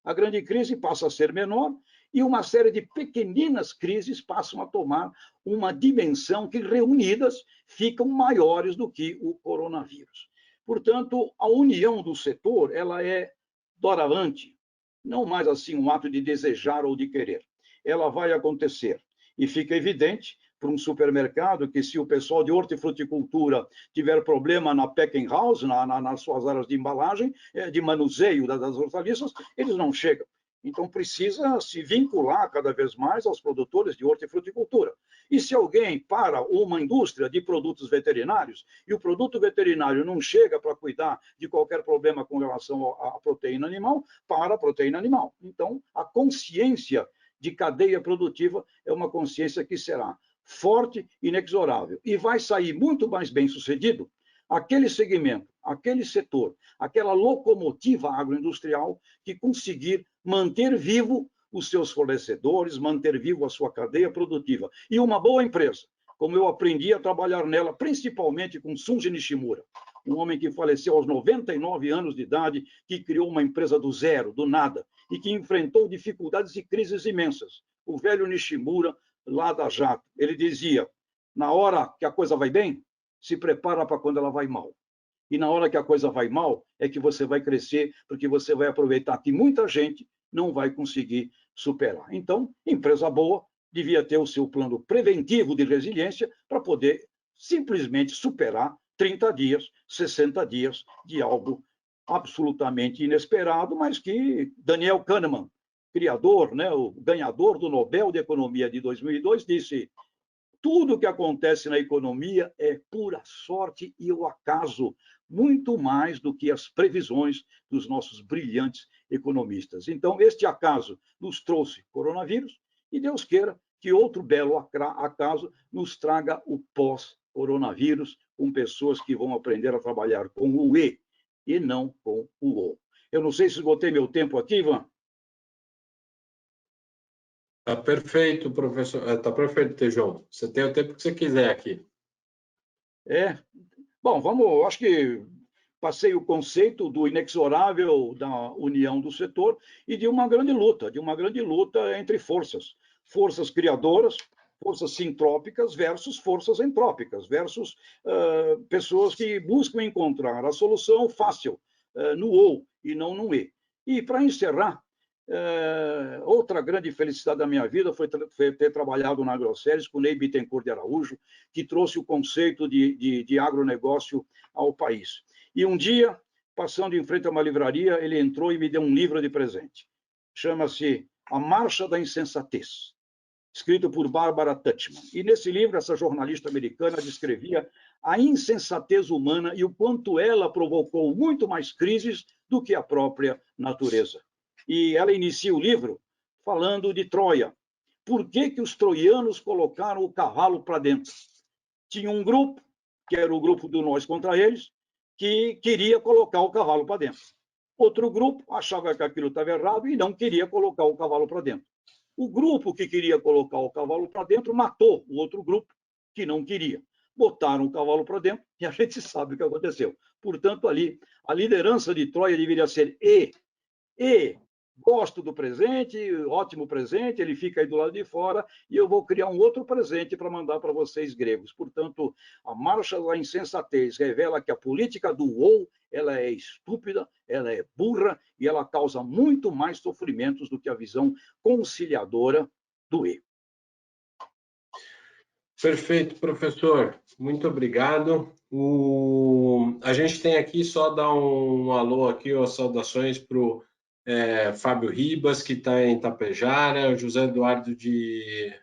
A grande crise passa a ser menor e uma série de pequeninas crises passam a tomar uma dimensão que, reunidas, ficam maiores do que o coronavírus. Portanto, a união do setor, ela é doravante, não mais assim um ato de desejar ou de querer. Ela vai acontecer. E fica evidente para um supermercado que, se o pessoal de hortifruticultura tiver problema na packing house, nas suas áreas de embalagem, de manuseio das hortaliças, eles não chegam. Então, precisa se vincular cada vez mais aos produtores de hortifruticultura. E se alguém para uma indústria de produtos veterinários e o produto veterinário não chega para cuidar de qualquer problema com relação à proteína animal, para a proteína animal. Então, a consciência de cadeia produtiva é uma consciência que será forte e inexorável. E vai sair muito mais bem sucedido aquele segmento, aquele setor, aquela locomotiva agroindustrial que conseguir manter vivo os seus fornecedores, manter vivo a sua cadeia produtiva. E uma boa empresa, como eu aprendi a trabalhar nela, principalmente com Sunji Nishimura, um homem que faleceu aos 99 anos de idade, que criou uma empresa do zero, do nada, e que enfrentou dificuldades e crises imensas. O velho Nishimura, lá da Jato, ele dizia, na hora que a coisa vai bem, se prepara para quando ela vai mal. E na hora que a coisa vai mal, é que você vai crescer, porque você vai aproveitar que muita gente não vai conseguir superar. Então, empresa boa devia ter o seu plano preventivo de resiliência para poder simplesmente superar 30 dias, 60 dias de algo absolutamente inesperado, mas que Daniel Kahneman, criador, o ganhador do Nobel de Economia de 2002, disse: tudo o que acontece na economia é pura sorte e o acaso, muito mais do que as previsões dos nossos brilhantes economistas. Então, este acaso nos trouxe coronavírus e Deus queira que outro belo acaso nos traga o pós-coronavírus, com pessoas que vão aprender a trabalhar com o e não com o O. Eu não sei se esgotei meu tempo aqui, Ivan. Está perfeito, professor. Está perfeito, Tejão. Você tem o tempo que você quiser aqui. Bom, vamos. Acho que passei o conceito do inexorável da união do setor e de uma grande luta entre forças. forças criadoras, forças sintrópicas versus forças entrópicas, versus pessoas que buscam encontrar a solução fácil no ou e não no e. E, para encerrar, outra grande felicidade da minha vida foi ter trabalhado na Agroceres com o Ney Bittencourt de Araújo, que trouxe o conceito de agronegócio ao país. E um dia, passando em frente a uma livraria, ele entrou e me deu um livro de presente. Chama-se A Marcha da Insensatez, escrito por Barbara Tuchman. E nesse livro, essa jornalista americana descrevia a insensatez humana e o quanto ela provocou muito mais crises do que a própria natureza. E ela inicia o livro falando de Troia. Por que os troianos colocaram o cavalo para dentro? Tinha um grupo, que era o grupo do nós contra eles, que queria colocar o cavalo para dentro. Outro grupo achava que aquilo estava errado e não queria colocar o cavalo para dentro. O grupo que queria colocar o cavalo para dentro matou o outro grupo que não queria. Botaram o cavalo para dentro e a gente sabe o que aconteceu. Portanto, ali, a liderança de Troia deveria ser gosto do presente, ótimo presente, ele fica aí do lado de fora e eu vou criar um outro presente para mandar para vocês gregos. Portanto, a marcha da insensatez revela que a política do ou, ela é estúpida, ela é burra e ela causa muito mais sofrimentos do que a visão conciliadora do e. Perfeito, professor. Muito obrigado. A gente tem aqui, só dar um alô aqui, ó, saudações para o Fábio Ribas, que está em Tapejara, o José Eduardo de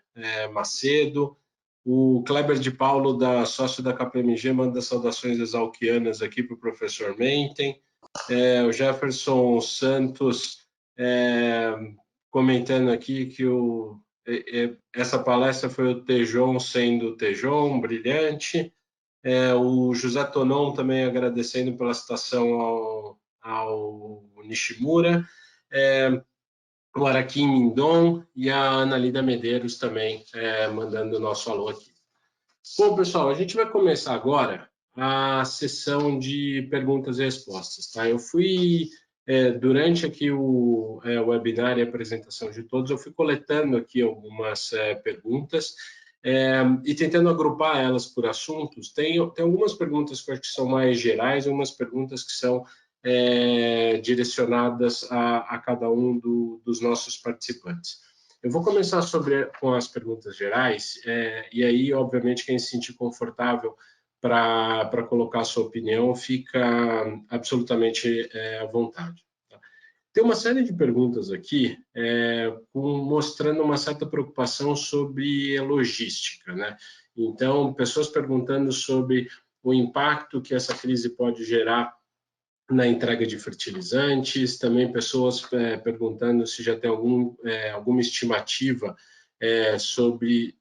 Macedo, o Kleber de Paulo, sócio da KPMG, manda saudações exalquianas aqui para o professor Menten, o Jefferson Santos comentando aqui que essa palestra foi o Tejon sendo o Tejon, brilhante, o José Tonon também agradecendo pela citação ao Nishimura, o Araquim Mindon e a Ana Lida Medeiros também mandando o nosso alô aqui. Bom, pessoal, a gente vai começar agora a sessão de perguntas e respostas. Tá? Eu fui, durante aqui o webinar e a apresentação de todos, eu fui coletando aqui algumas perguntas e tentando agrupar elas por assuntos. Tem algumas perguntas que eu acho que são mais gerais, algumas perguntas que são direcionadas a cada um dos nossos participantes. Eu vou começar com as perguntas gerais, e aí, obviamente, quem se sentir confortável para colocar a sua opinião fica absolutamente à vontade. Tá? Tem uma série de perguntas aqui mostrando uma certa preocupação sobre logística, né? Então, pessoas perguntando sobre o impacto que essa crise pode gerar na entrega de fertilizantes, também pessoas perguntando se já tem alguma estimativa sobre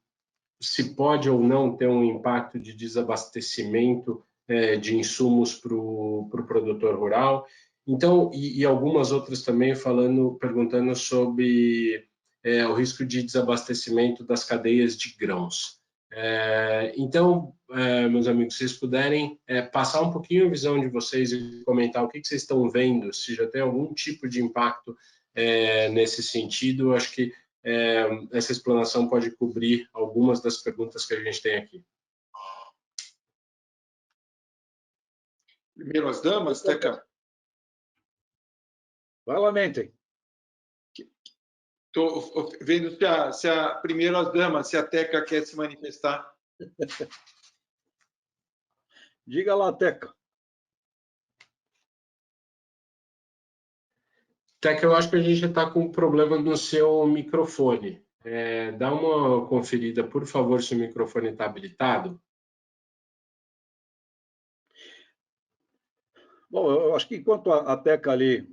se pode ou não ter um impacto de desabastecimento de insumos para o produtor rural. Então, e algumas outras também perguntando sobre o risco de desabastecimento das cadeias de grãos. Então, meus amigos, se vocês puderem passar um pouquinho a visão de vocês e comentar o que vocês estão vendo, se já tem algum tipo de impacto nesse sentido, eu acho que essa explanação pode cobrir algumas das perguntas que a gente tem aqui. Primeiro as damas, Teca. Vai lá, Menten. Estou vendo primeiro as damas, se a Teca quer se manifestar. Diga lá, Teca. Teca, eu acho que a gente está com um problema no seu microfone. Dá uma conferida, por favor, se o microfone está habilitado. Bom, eu acho que enquanto a Teca ali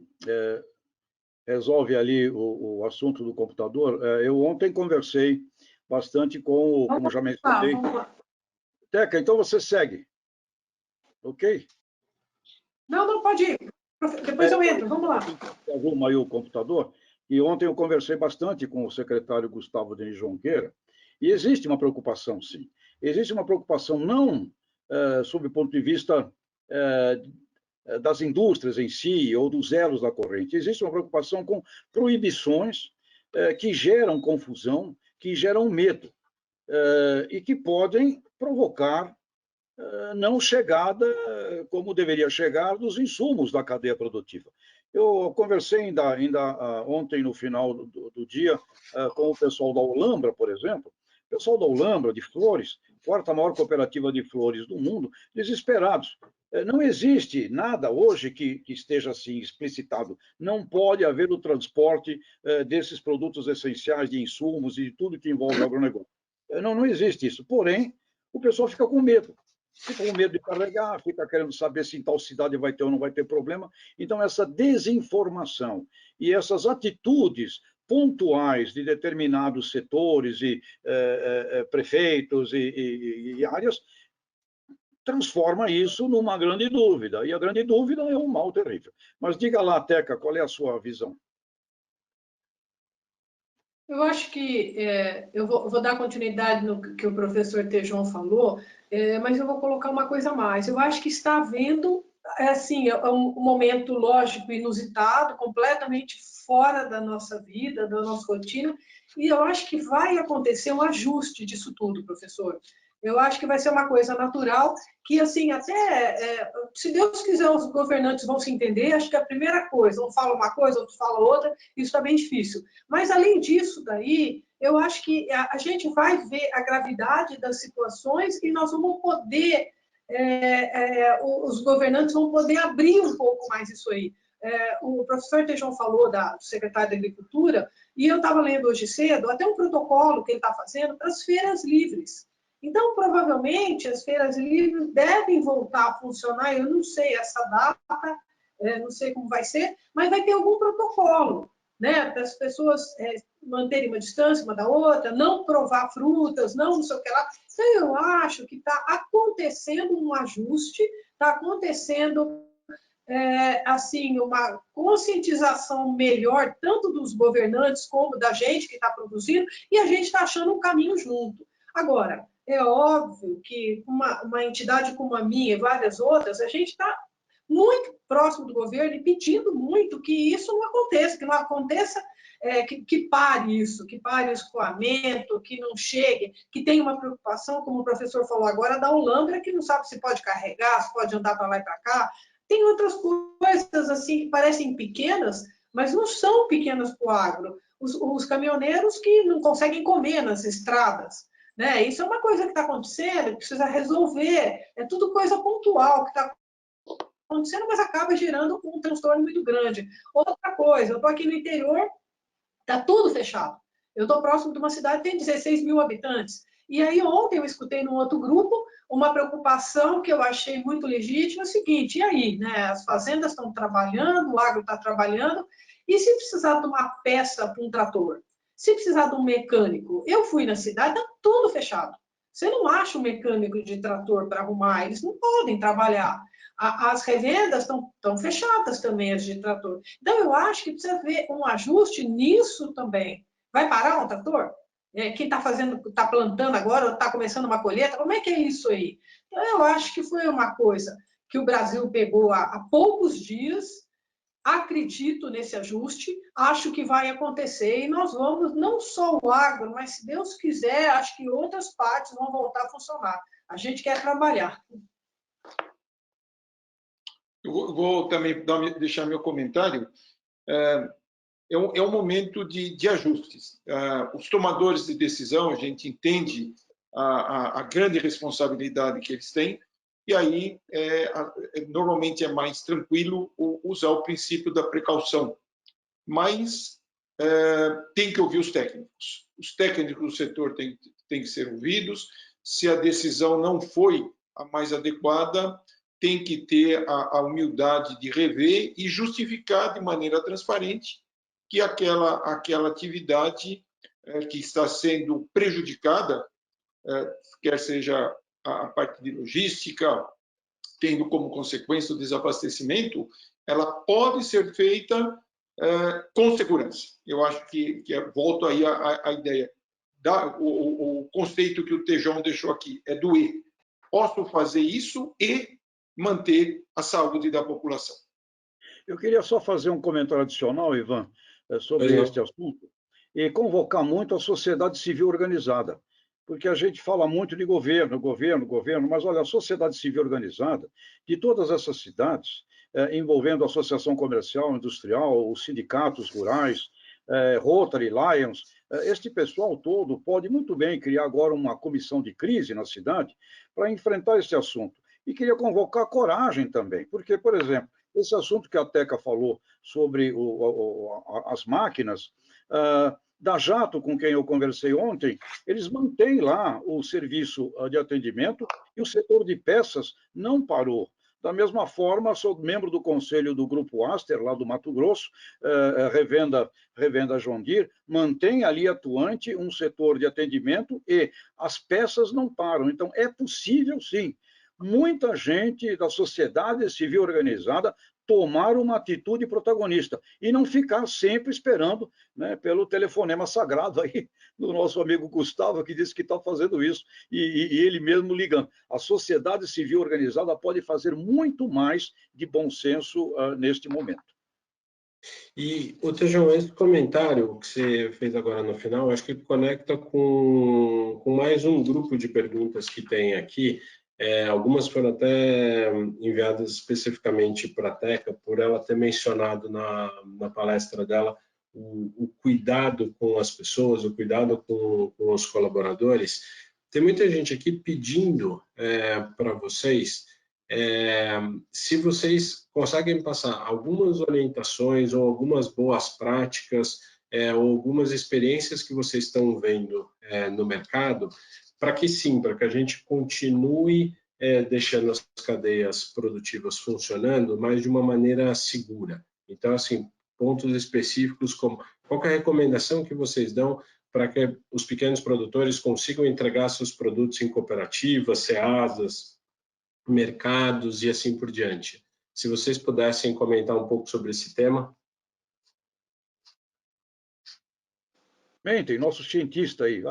resolve ali o assunto do computador, eu ontem conversei bastante como já mencionei. Teca, então você segue. Ok? Não, pode ir. Depois eu entro, vamos lá. Arruma aí o computador. E ontem eu conversei bastante com o secretário Gustavo Denis Jonqueira, e existe uma preocupação, sim. Existe uma preocupação não sob o ponto de vista das indústrias em si ou dos elos da corrente. Existe uma preocupação com proibições que geram confusão, que geram medo e que podem provocar não chegada como deveria chegar dos insumos da cadeia produtiva. Eu conversei ainda ontem, no final do dia, com o pessoal da Ulambra, por exemplo. O pessoal da Ulambra, de Flores, quarta maior cooperativa de flores do mundo, desesperados. Não existe nada hoje que esteja assim explicitado. Não pode haver o transporte desses produtos essenciais, de insumos e de tudo que envolve o agronegócio. Não existe isso. Porém, o pessoal fica com medo. Fica com medo de carregar, fica querendo saber se em tal cidade vai ter ou não vai ter problema. Então, essa desinformação e essas atitudes pontuais de determinados setores e prefeitos e áreas transforma isso numa grande dúvida. E a grande dúvida é um mal terrível. Mas diga lá, Teca, qual é a sua visão? Eu acho que eu vou dar continuidade no que o professor Tejon falou, mas eu vou colocar uma coisa a mais. Eu acho que está havendo, assim, um momento lógico, inusitado, completamente fora da nossa vida, da nossa rotina, e eu acho que vai acontecer um ajuste disso tudo, professor. Eu acho que vai ser uma coisa natural, que, assim, até, se Deus quiser, os governantes vão se entender. Acho que a primeira coisa, um fala uma coisa, outro fala outra, isso está bem difícil. Mas, além disso daí, eu acho que a gente vai ver a gravidade das situações e nós vamos poder, os governantes vão poder abrir um pouco mais isso aí. O professor Tejon falou do secretário da Agricultura, e eu estava lendo hoje cedo até um protocolo que ele está fazendo para as feiras livres. Então, provavelmente, as feiras livres devem voltar a funcionar. Eu não sei essa data, não sei como vai ser, mas vai ter algum protocolo, né, para as pessoas manterem uma distância uma da outra, não provar frutas, não sei o que lá. Então, eu acho que está acontecendo um ajuste, está acontecendo assim, uma conscientização melhor, tanto dos governantes como da gente que está produzindo, e a gente está achando um caminho junto. Agora, é óbvio que uma entidade como a minha e várias outras, a gente está muito próximo do governo e pedindo muito que isso não aconteça, que não aconteça, que pare isso, que pare o escoamento, que não chegue, que tenha uma preocupação, como o professor falou agora, da Ulambra, que não sabe se pode carregar, se pode andar para lá e para cá. Tem outras coisas assim que parecem pequenas, mas não são pequenas para o agro. Os caminhoneiros que não conseguem comer nas estradas, né? Isso é uma coisa que está acontecendo, que precisa resolver. É tudo coisa pontual que está acontecendo, mas acaba gerando um transtorno muito grande. Outra coisa, eu estou aqui no interior, está tudo fechado. Eu estou próximo de uma cidade que tem 16 mil habitantes. E aí ontem eu escutei num outro grupo uma preocupação que eu achei muito legítima, é o seguinte: e aí, né? As fazendas estão trabalhando, o agro está trabalhando, e se precisar de uma peça para um trator? Se precisar de um mecânico? Eu fui na cidade, está tudo fechado. Você não acha um mecânico de trator para arrumar, eles não podem trabalhar. As revendas estão fechadas também, as de trator. Então, eu acho que precisa haver um ajuste nisso também. Vai parar um trator? Quem está plantando agora, ou está começando uma colheita, como é que é isso aí? Então, eu acho que foi uma coisa que o Brasil pegou há poucos dias. Acredito nesse ajuste, acho que vai acontecer, e nós vamos, não só o agro, mas, se Deus quiser, acho que outras partes vão voltar a funcionar. A gente quer trabalhar. Eu vou também deixar meu comentário. É um momento de ajustes. Os tomadores de decisão, a gente entende a grande responsabilidade que eles têm, e aí normalmente é mais tranquilo usar o princípio da precaução. Mas tem que ouvir os técnicos. Os técnicos do setor têm que ser ouvidos. Se a decisão não foi a mais adequada, tem que ter a humildade de rever e justificar de maneira transparente que aquela atividade que está sendo prejudicada, quer seja a parte de logística, tendo como consequência o desabastecimento, ela pode ser feita com segurança. Eu acho que volto aí à ideia. O conceito que o Tejon deixou aqui é do E. Posso fazer isso e manter a saúde da população. Eu queria só fazer um comentário adicional, Ivan, sobre este assunto. e convocar muito a sociedade civil organizada, porque a gente fala muito de governo, mas olha, a sociedade civil organizada de todas essas cidades, envolvendo a associação comercial, industrial, os sindicatos rurais, Rotary, Lions, este pessoal todo pode muito bem criar agora uma comissão de crise na cidade para enfrentar esse assunto. E queria convocar coragem também, porque, por exemplo, esse assunto que a Teca falou sobre as máquinas, da Jato, com quem eu conversei ontem, eles mantêm lá o serviço de atendimento e o setor de peças não parou. Da mesma forma, sou membro do conselho do Grupo Aster, lá do Mato Grosso, revenda John Deere, mantém ali atuante um setor de atendimento e as peças não param. Então, é possível, sim, muita gente da sociedade civil organizada tomar uma atitude protagonista e não ficar sempre esperando, né, pelo telefonema sagrado aí do nosso amigo Gustavo, que disse que está fazendo isso, e ele mesmo ligando. A sociedade civil organizada pode fazer muito mais de bom senso neste momento. E, Tejão, esse comentário que você fez agora no final, acho que conecta com mais um grupo de perguntas que tem aqui. Algumas foram até enviadas especificamente para a Teca, por ela ter mencionado na palestra dela o cuidado com as pessoas, o cuidado com os colaboradores. Tem muita gente aqui pedindo para vocês se vocês conseguem passar algumas orientações ou algumas boas práticas ou algumas experiências que vocês estão vendo no mercado, para que sim, para que a gente continue deixando as cadeias produtivas funcionando, mas de uma maneira segura. Então, assim, pontos específicos como qual que é a recomendação que vocês dão para que os pequenos produtores consigam entregar seus produtos em cooperativas, ceasas, mercados e assim por diante. Se vocês pudessem comentar um pouco sobre esse tema. Bem, tem nosso cientista aí.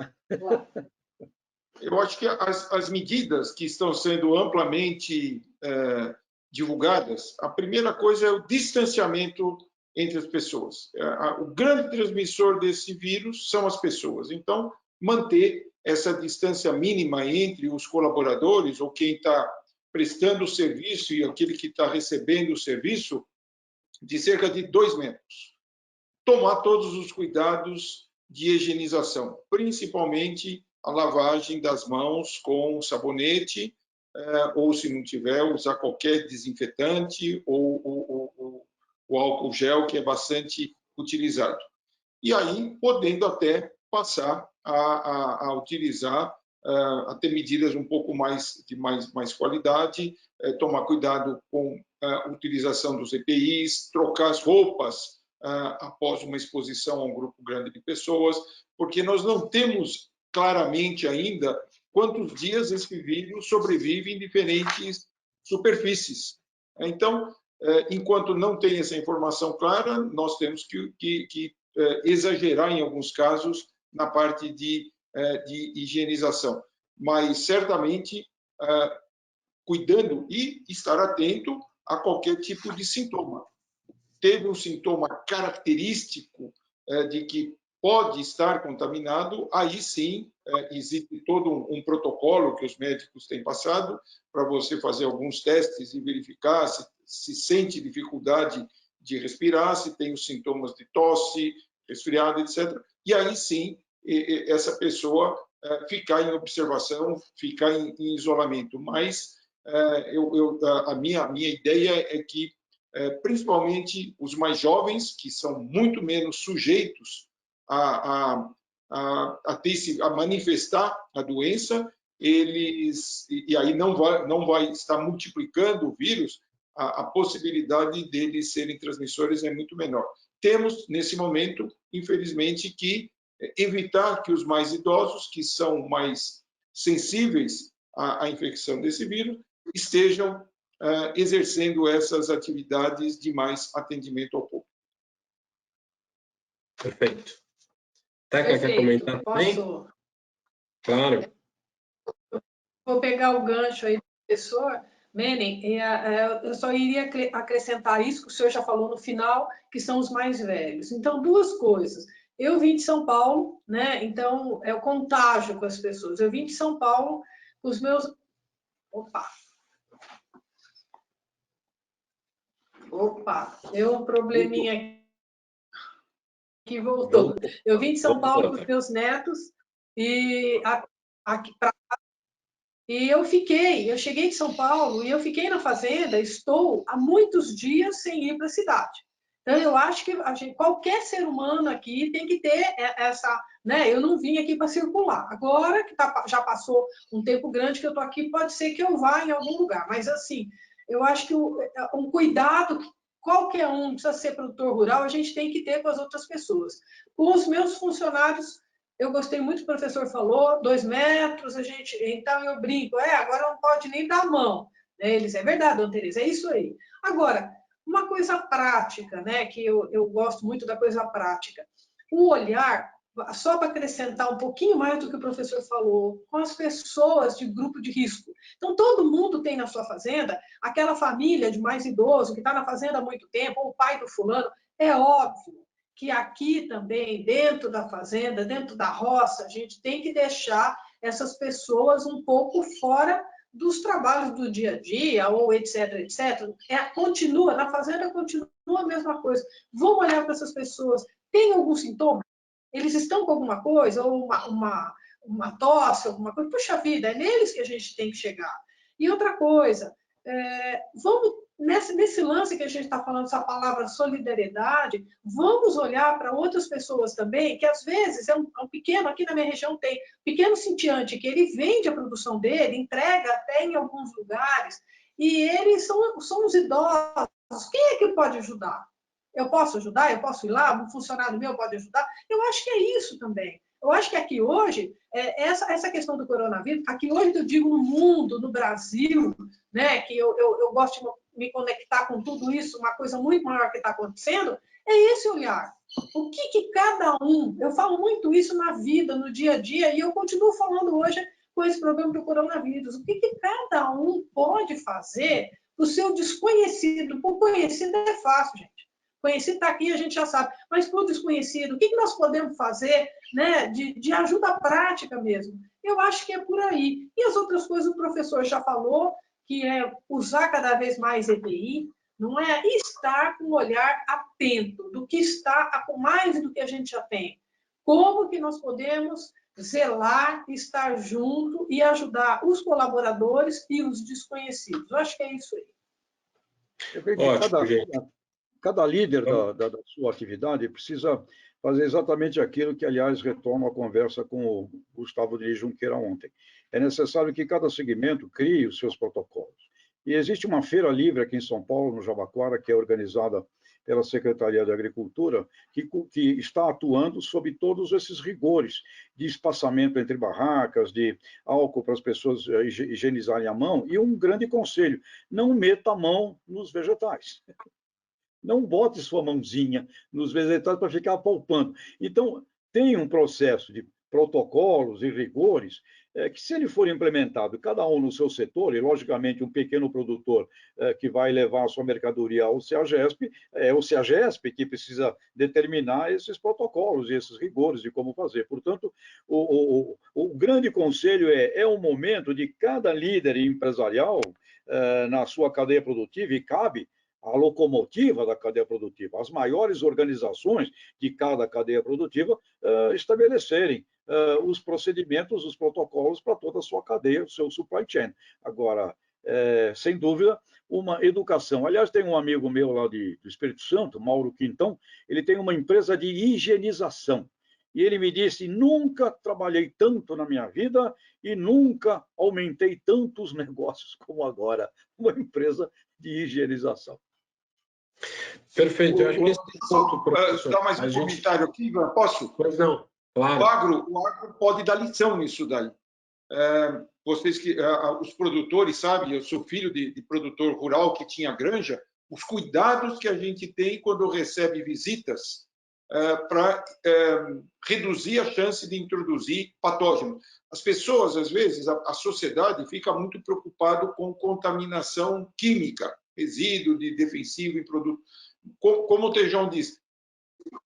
Eu acho que as medidas que estão sendo amplamente divulgadas, a primeira coisa é o distanciamento entre as pessoas. O grande transmissor desse vírus são as pessoas. Então, manter essa distância mínima entre os colaboradores ou quem está prestando o serviço e aquele que está recebendo o serviço de cerca de 2 metros. Tomar todos os cuidados de higienização, principalmente a lavagem das mãos com sabonete, ou se não tiver, usar qualquer desinfetante ou o álcool gel, que é bastante utilizado. E aí, podendo até passar a utilizar, a ter medidas um pouco mais de mais qualidade, tomar cuidado com a utilização dos EPIs, trocar as roupas após uma exposição a um grupo grande de pessoas, porque nós não temos claramente ainda quantos dias esse vírus sobrevive em diferentes superfícies. Então, enquanto não tem essa informação clara, nós temos que exagerar em alguns casos na parte de higienização, mas certamente cuidando e estar atento a qualquer tipo de sintoma. Teve um sintoma característico de que pode estar contaminado, aí sim existe todo um protocolo que os médicos têm passado para você fazer alguns testes e verificar se sente dificuldade de respirar, se tem os sintomas de tosse, resfriado, etc. E aí sim essa pessoa ficar em observação, ficar em isolamento. Mas a minha ideia é que principalmente os mais jovens, que são muito menos sujeitos a manifestar a doença, e aí não vai estar multiplicando o vírus, a possibilidade deles serem transmissores é muito menor. Temos, nesse momento, infelizmente, que evitar que os mais idosos, que são mais sensíveis à infecção desse vírus, estejam exercendo essas atividades de mais atendimento ao público. Perfeito. Teca, quer comentar também? Posso? Claro. Vou pegar o gancho aí do professor Menem, eu só iria acrescentar isso que o senhor já falou no final, que são os mais velhos. Então, 2 coisas. Eu vim de São Paulo, né? Então, é o contágio com as pessoas. Eu vim de São Paulo com os meus... Opa, deu um probleminha aqui, voltou. Eu vim de São Paulo com os meus netos e aqui pra... E eu cheguei de São Paulo e eu fiquei na fazenda, estou há muitos dias sem ir para a cidade. Então, eu acho que qualquer ser humano aqui tem que ter essa... Né? Eu não vim aqui para circular. Agora que já passou um tempo grande que eu estou aqui, pode ser que eu vá em algum lugar. Mas, assim, eu acho que um cuidado que qualquer um precisa ser produtor rural, a gente tem que ter com as outras pessoas. Com os meus funcionários, eu gostei muito, o professor falou, 2 metros, então eu brinco, agora não pode nem dar a mão. Eles, é verdade, dona Tereza, é isso aí. Agora, uma coisa prática, né, que eu gosto muito da coisa prática, o olhar, só para acrescentar um pouquinho mais do que o professor falou, com as pessoas de grupo de risco. Então, todo mundo tem na sua fazenda aquela família de mais idoso que está na fazenda há muito tempo, ou o pai do fulano, é óbvio que aqui também, dentro da fazenda, dentro da roça, a gente tem que deixar essas pessoas um pouco fora dos trabalhos do dia a dia, ou etc, etc. Continua, na fazenda continua a mesma coisa. Vamos olhar para essas pessoas. Tem algum sintoma? Eles estão com alguma coisa? Ou uma tosse, alguma coisa? Puxa vida, é neles que a gente tem que chegar. E outra coisa, vamos... Nesse lance que a gente está falando, essa palavra solidariedade, vamos olhar para outras pessoas também, que às vezes é um pequeno, aqui na minha região tem, pequeno sitiante, que ele vende a produção dele, entrega até em alguns lugares, e eles são os idosos. Quem é que pode ajudar? Eu posso ajudar? Eu posso ir lá? Um funcionário meu pode ajudar? Eu acho que é isso também. Eu acho que aqui hoje, essa questão do coronavírus, aqui hoje eu digo no mundo, no Brasil, né, que eu gosto de me conectar com tudo isso, uma coisa muito maior que está acontecendo, é esse olhar. O que cada um... Eu falo muito isso na vida, no dia a dia, e eu continuo falando hoje com esse problema do coronavírus. O que cada um pode fazer para o seu desconhecido? Por conhecido é fácil, gente. Conhecido está aqui, a gente já sabe. Mas para o desconhecido, o que nós podemos fazer, né, de ajuda prática mesmo? Eu acho que é por aí. E as outras coisas o professor já falou, que é usar cada vez mais EPI, não é estar com um olhar atento do que está, mais do que a gente já tem. Como que nós podemos zelar, estar junto e ajudar os colaboradores e os desconhecidos? Eu acho que é isso aí. Cada líder da sua atividade precisa fazer exatamente aquilo que, aliás, retoma a conversa com o Gustavo de Junqueira ontem. É necessário que cada segmento crie os seus protocolos. E existe uma feira livre aqui em São Paulo, no Jabaquara, que é organizada pela Secretaria de Agricultura, que está atuando sob todos esses rigores de espaçamento entre barracas, de álcool para as pessoas higienizarem a mão, e um grande conselho: não meta a mão nos vegetais. Não bote sua mãozinha nos vegetais para ficar apalpando. Então, tem um processo de protocolos e rigores que, se ele for implementado, cada um no seu setor, e, logicamente, um pequeno produtor que vai levar a sua mercadoria ao CEAGESP, é o CEAGESP que precisa determinar esses protocolos e esses rigores de como fazer. Portanto, o grande conselho é um momento de cada líder empresarial na sua cadeia produtiva, e cabe a locomotiva da cadeia produtiva, as maiores organizações de cada cadeia produtiva estabelecerem os procedimentos, os protocolos para toda a sua cadeia, o seu supply chain. Agora, sem dúvida, uma educação. Aliás, tem um amigo meu lá do Espírito Santo, Mauro Quintão, ele tem uma empresa de higienização. E ele me disse: nunca trabalhei tanto na minha vida e nunca aumentei tantos negócios como agora, uma empresa de higienização. Perfeito. Eu acho que esse ponto, professor, dá mais um comentário aqui, Ivan, posso? Pois não, claro. O agro pode dar lição nisso daí. Os produtores, sabe, eu sou filho de produtor rural que tinha granja, os cuidados que a gente tem quando recebe visitas para reduzir a chance de introduzir patógenos. As pessoas, às vezes, a sociedade fica muito preocupada com contaminação química, resíduo de defensivo em produto. Como o Tejão disse,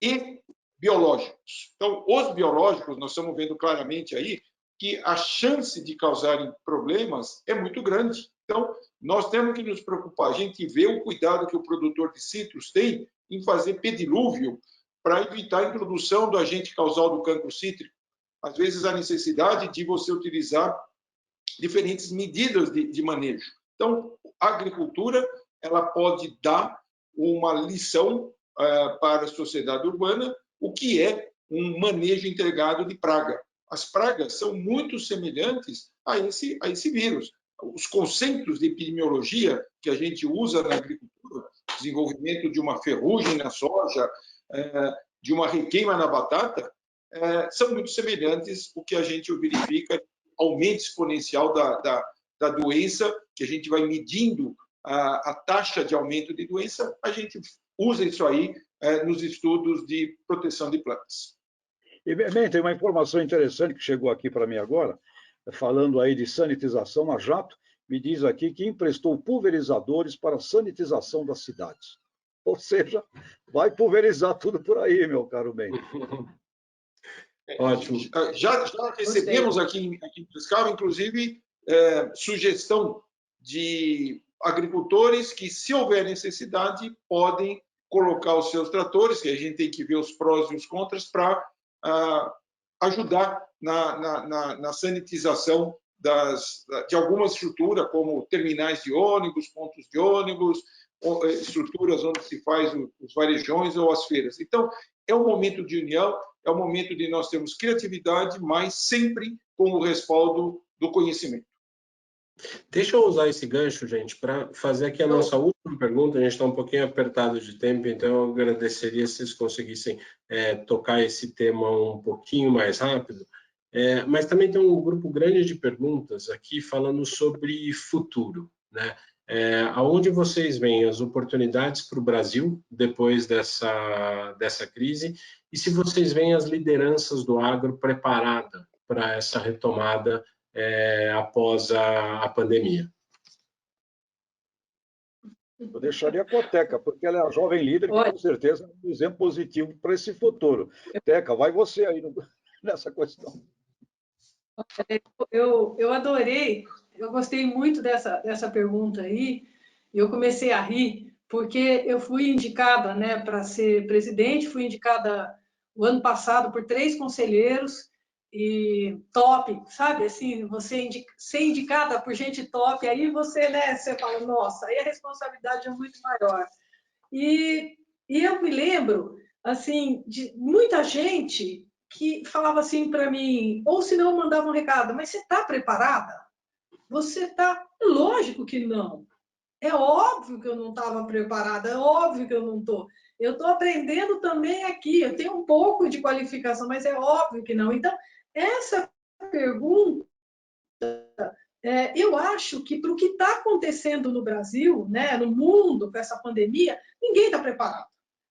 e biológicos. Então, os biológicos, nós estamos vendo claramente aí que a chance de causarem problemas é muito grande. Então, nós temos que nos preocupar. A gente vê o cuidado que o produtor de citros tem em fazer pedilúvio para evitar a introdução do agente causal do cancro cítrico. Às vezes, a necessidade de você utilizar diferentes medidas de manejo. Então, a agricultura ela pode dar uma lição para a sociedade urbana, o que é um manejo integrado de praga. As pragas são muito semelhantes a esse vírus. Os conceitos de epidemiologia que a gente usa na agricultura, desenvolvimento de uma ferrugem na soja, de uma requeima na batata, são muito semelhantes ao que a gente verifica, aumento exponencial da doença, que a gente vai medindo a taxa de aumento de doença, a gente usa isso aí nos estudos de proteção de plantas. E, bem, tem uma informação interessante que chegou aqui para mim agora, falando aí de sanitização a jato, me diz aqui que emprestou pulverizadores para sanitização das cidades. Ou seja, vai pulverizar tudo por aí, meu caro bem. Ótimo. Já recebemos aqui em Piracicaba, inclusive, sugestão de agricultores que, se houver necessidade, podem colocar os seus tratores, que a gente tem que ver os prós e os contras, para ajudar na sanitização de algumas estruturas, como terminais de ônibus, pontos de ônibus, estruturas onde se faz os varejões ou as feiras. Então, é um momento de união, é um momento de nós termos criatividade, mas sempre com o respaldo do conhecimento. Deixa eu usar esse gancho, gente, para fazer aqui a nossa última pergunta. A gente está um pouquinho apertado de tempo, então eu agradeceria se vocês conseguissem tocar esse tema um pouquinho mais rápido. Mas também tem um grupo grande de perguntas aqui falando sobre futuro, né? Aonde vocês veem as oportunidades para o Brasil depois dessa crise e se vocês veem as lideranças do agro preparada para essa retomada após a pandemia? Eu deixaria com a Teca, porque ela é a jovem líder que com certeza é um exemplo positivo para esse futuro. Teca, vai você aí nessa questão. Eu adorei, eu gostei muito dessa pergunta aí, e eu comecei a rir, porque eu fui indicada, né, para ser presidente, fui indicada o ano passado por 3 conselheiros, e top, sabe, assim, você ser indicada por gente top, aí você, né, você fala, nossa, aí a responsabilidade é muito maior. E eu me lembro, assim, de muita gente que falava assim para mim, ou se não mandava um recado, mas você está preparada? Você está? Lógico que não. É óbvio que eu não estava preparada, é óbvio que eu não estou. Eu estou aprendendo também aqui, eu tenho um pouco de qualificação, mas é óbvio que não. Então, essa pergunta, eu acho que para o que está acontecendo no Brasil, né, no mundo, com essa pandemia, ninguém está preparado.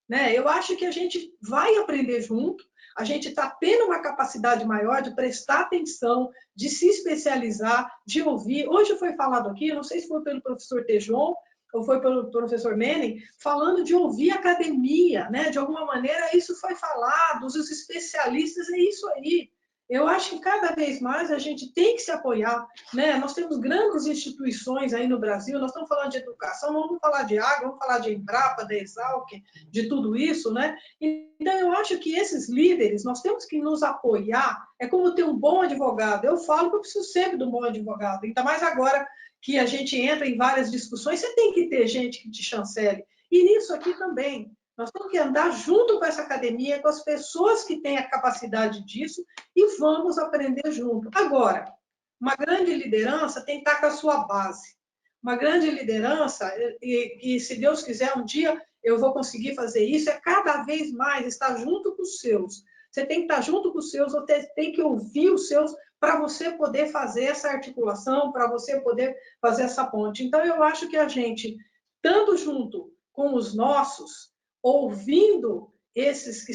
Né? Eu acho que a gente vai aprender junto, a gente está tendo uma capacidade maior de prestar atenção, de se especializar, de ouvir. Hoje foi falado aqui, não sei se foi pelo professor Tejon ou foi pelo professor Menem, falando de ouvir a academia, né? De alguma maneira isso foi falado, os especialistas, é isso aí. Eu acho que cada vez mais a gente tem que se apoiar, né? Nós temos grandes instituições aí no Brasil, nós estamos falando de educação, vamos falar de água, vamos falar de Embrapa, da Exalc, de tudo isso, né? Então, eu acho que esses líderes, nós temos que nos apoiar, é como ter um bom advogado. Eu falo que eu preciso sempre de um bom advogado, ainda mais agora que a gente entra em várias discussões, você tem que ter gente que te chancele. E nisso aqui também. Nós temos que andar junto com essa academia, com as pessoas que têm a capacidade disso e vamos aprender junto. Agora, uma grande liderança tem que estar com a sua base. Uma grande liderança, e se Deus quiser, um dia eu vou conseguir fazer isso, é cada vez mais estar junto com os seus. Você tem que estar junto com os seus, você tem que ouvir os seus para você poder fazer essa articulação, para você poder fazer essa ponte. Então, eu acho que a gente, estando junto com os nossos, ouvindo esses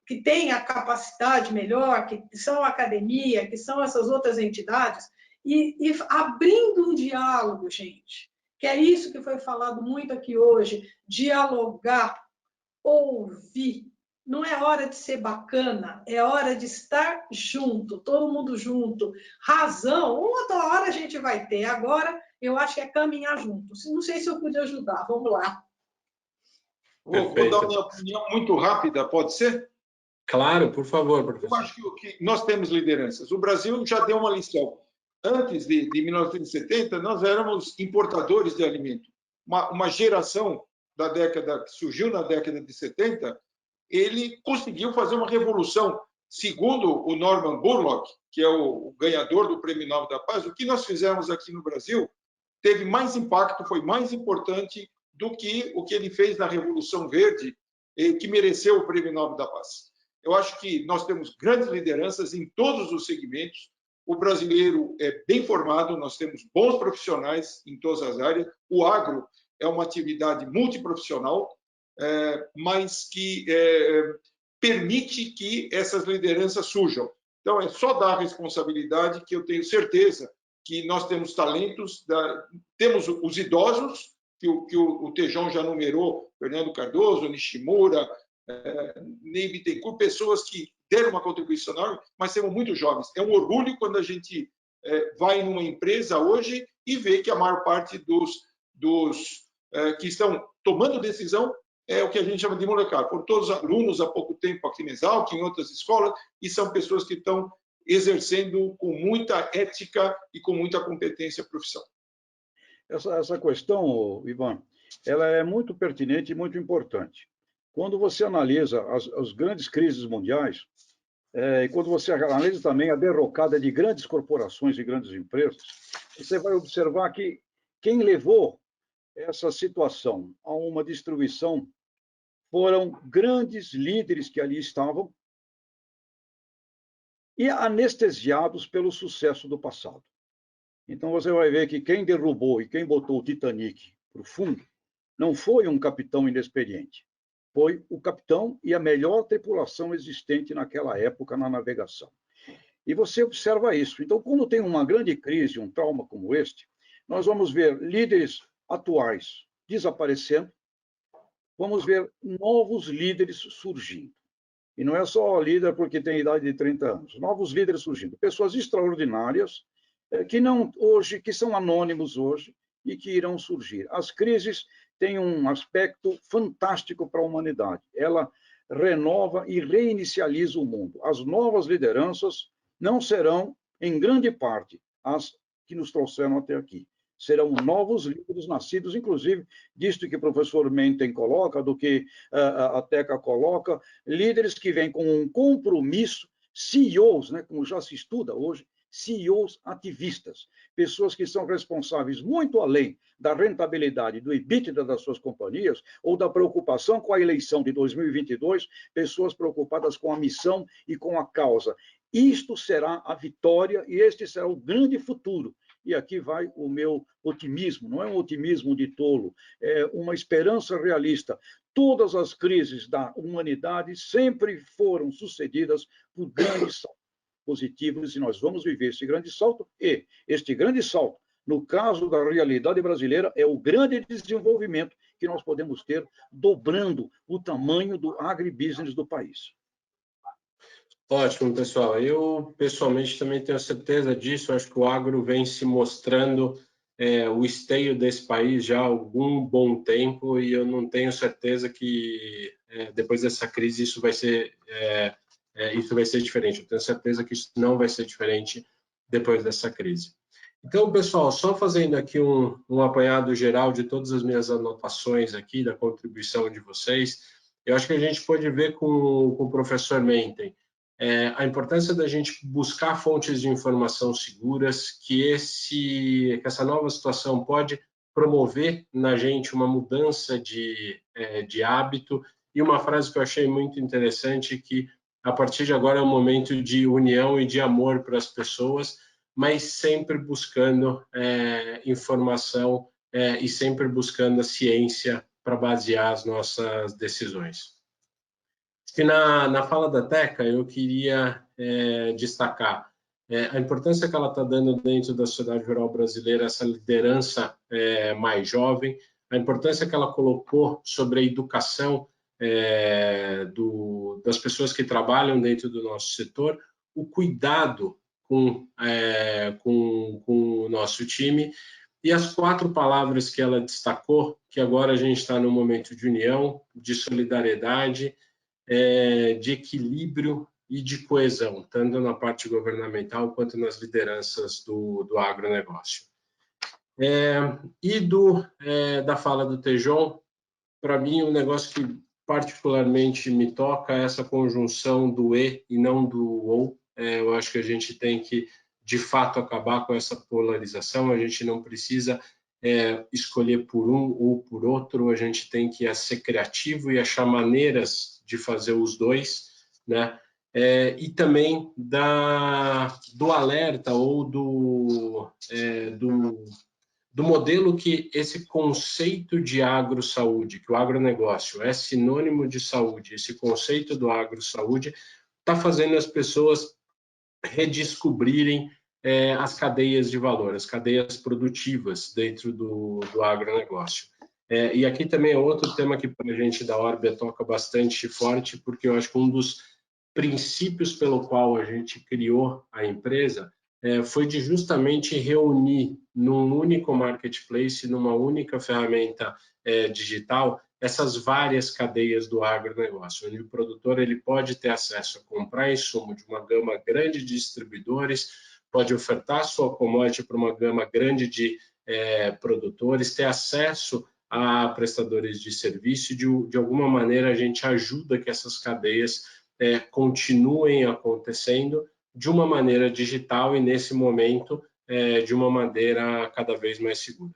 que têm a capacidade melhor, que são a academia, que são essas outras entidades, e abrindo um diálogo, gente, que é isso que foi falado muito aqui hoje, dialogar, ouvir, não é hora de ser bacana, é hora de estar junto, todo mundo junto. Razão, uma outra hora a gente vai ter. Agora, eu acho que é caminhar junto. Não sei se eu pude ajudar. Vamos lá. Vou dar minha opinião muito rápida, pode ser? Claro, por favor, professor. Eu acho que nós temos lideranças. O Brasil já deu uma lição. Antes de 1970, nós éramos importadores de alimento. Uma geração da década, que surgiu na década de 70, ele conseguiu fazer uma revolução. Segundo o Norman Borlaug, que é o ganhador do Prêmio Nobel da Paz, o que nós fizemos aqui no Brasil teve mais impacto, foi mais importante do que o que ele fez na Revolução Verde, que mereceu o Prêmio Nobel da Paz. Eu acho que nós temos grandes lideranças em todos os segmentos. O brasileiro é bem formado, nós temos bons profissionais em todas as áreas. O agro é uma atividade multiprofissional, mas que permite que essas lideranças surjam. Então, é só dar responsabilidade que eu tenho certeza que nós temos talentos, temos os idosos, que o Tejon já numerou, Fernando Cardoso, Nishimura, Ney Bittencourt, pessoas que deram uma contribuição enorme, mas temos muitos jovens. É um orgulho quando a gente vai numa empresa hoje e vê que a maior parte dos que estão tomando decisão é o que a gente chama de molecada. Foram todos alunos há pouco tempo aqui na Exalc, em outras escolas, e são pessoas que estão exercendo com muita ética e com muita competência profissional. Essa questão, Ivan, ela é muito pertinente e muito importante. Quando você analisa as grandes crises mundiais, e quando você analisa também a derrocada de grandes corporações e grandes empresas, você vai observar que quem levou essa situação a uma destruição foram grandes líderes que ali estavam e anestesiados pelo sucesso do passado. Então você vai ver que quem derrubou e quem botou o Titanic para o fundo não foi um capitão inexperiente, foi o capitão e a melhor tripulação existente naquela época na navegação. E você observa isso. Então, quando tem uma grande crise, um trauma como este, nós vamos ver líderes atuais desaparecendo, vamos ver novos líderes surgindo. E não é só líder porque tem idade de 30 anos. Novos líderes surgindo. Pessoas extraordinárias que não hoje, que são anônimos hoje e que irão surgir. As crises têm um aspecto fantástico para a humanidade. Ela renova e reinicializa o mundo. As novas lideranças não serão, em grande parte, as que nos trouxeram até aqui. Serão novos líderes nascidos, inclusive, disto que o professor Menten coloca, do que a Teca coloca, líderes que vêm com um compromisso, CEOs, né, como já se estuda hoje, CEOs ativistas, pessoas que são responsáveis muito além da rentabilidade do EBITDA das suas companhias ou da preocupação com a eleição de 2022, pessoas preocupadas com a missão e com a causa. Isto será a vitória e este será o grande futuro. E aqui vai o meu otimismo, não é um otimismo de tolo, é uma esperança realista. Todas as crises da humanidade sempre foram sucedidas por grandes saltos positivos e nós vamos viver esse grande salto. E este grande salto, no caso da realidade brasileira, é o grande desenvolvimento que nós podemos ter, dobrando o tamanho do agribusiness do país. Ótimo, pessoal. Eu, pessoalmente, também tenho certeza disso. Acho que o agro vem se mostrando o esteio desse país já há algum bom tempo e eu não tenho certeza que depois dessa crise isso vai ser diferente. Eu tenho certeza que isso não vai ser diferente depois dessa crise. Então, pessoal, só fazendo aqui um apanhado geral de todas as minhas anotações aqui, da contribuição de vocês, eu acho que a gente pode ver com o professor Menten a importância da gente buscar fontes de informação seguras, que essa nova situação pode promover na gente uma mudança de hábito, e uma frase que eu achei muito interessante, que a partir de agora é um momento de união e de amor para as pessoas, mas sempre buscando informação e sempre buscando a ciência para basear as nossas decisões. E na fala da Teca, eu queria destacar a importância que ela está dando dentro da sociedade rural brasileira, essa liderança mais jovem, a importância que ela colocou sobre a educação das pessoas que trabalham dentro do nosso setor, o cuidado com o nosso time, e as 4 palavras que ela destacou, que agora a gente está num momento de união, de solidariedade, de equilíbrio e de coesão, tanto na parte governamental quanto nas lideranças do agronegócio. E da fala do Tejon, para mim, um negócio que particularmente me toca é essa conjunção do e não do ou. Eu acho que a gente tem que, de fato, acabar com essa polarização. A gente não precisa escolher por um ou por outro. A gente tem que ser criativo e achar maneiras de fazer os dois, né? E também do alerta ou do modelo que esse conceito de agro-saúde, que o agronegócio é sinônimo de saúde, esse conceito do agro-saúde está fazendo as pessoas redescobrirem as cadeias de valor, as cadeias produtivas dentro do agronegócio. E aqui também é outro tema que para a gente da Orbia toca bastante forte, porque eu acho que um dos princípios pelo qual a gente criou a empresa foi de justamente reunir num único marketplace, numa única ferramenta digital, essas várias cadeias do agronegócio, onde o produtor ele pode ter acesso a comprar insumo de uma gama grande de distribuidores, pode ofertar sua commodity para uma gama grande de produtores, ter acesso a prestadores de serviço, de alguma maneira a gente ajuda que essas cadeias continuem acontecendo de uma maneira digital e, nesse momento, de uma maneira cada vez mais segura.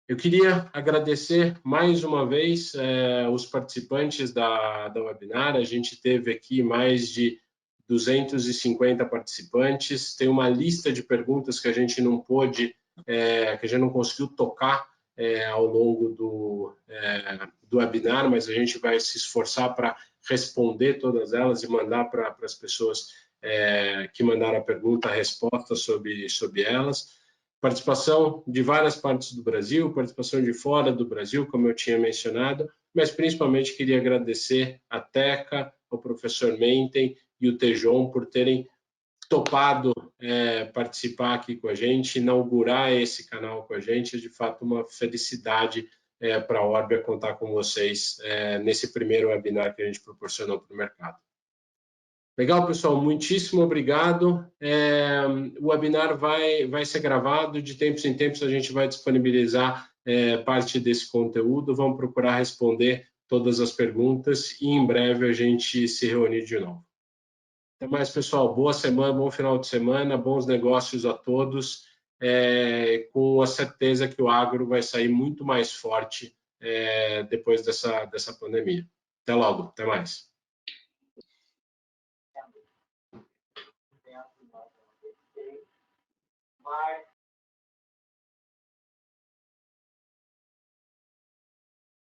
Eu queria agradecer mais uma vez os participantes da webinar. A gente teve aqui mais de 250 participantes. Tem uma lista de perguntas que a gente não pôde, que a gente não conseguiu tocar ao longo do webinar, mas a gente vai se esforçar para responder todas elas e mandar para as pessoas que mandaram a pergunta a resposta sobre elas. Participação de várias partes do Brasil, participação de fora do Brasil, como eu tinha mencionado, mas principalmente queria agradecer a Teca, ao professor Menten e o Tejon por terem topado participar aqui com a gente, inaugurar esse canal com a gente. É de fato uma felicidade para a Orbia contar com vocês nesse primeiro webinar que a gente proporcionou para o mercado. Legal, pessoal, muitíssimo obrigado. O webinar vai ser gravado, de tempos em tempos a gente vai disponibilizar parte desse conteúdo, vamos procurar responder todas as perguntas e em breve a gente se reunir de novo. Até mais, pessoal, boa semana, bom final de semana, bons negócios a todos, com a certeza que o agro vai sair muito mais forte depois dessa pandemia. Até logo, até mais. Bye.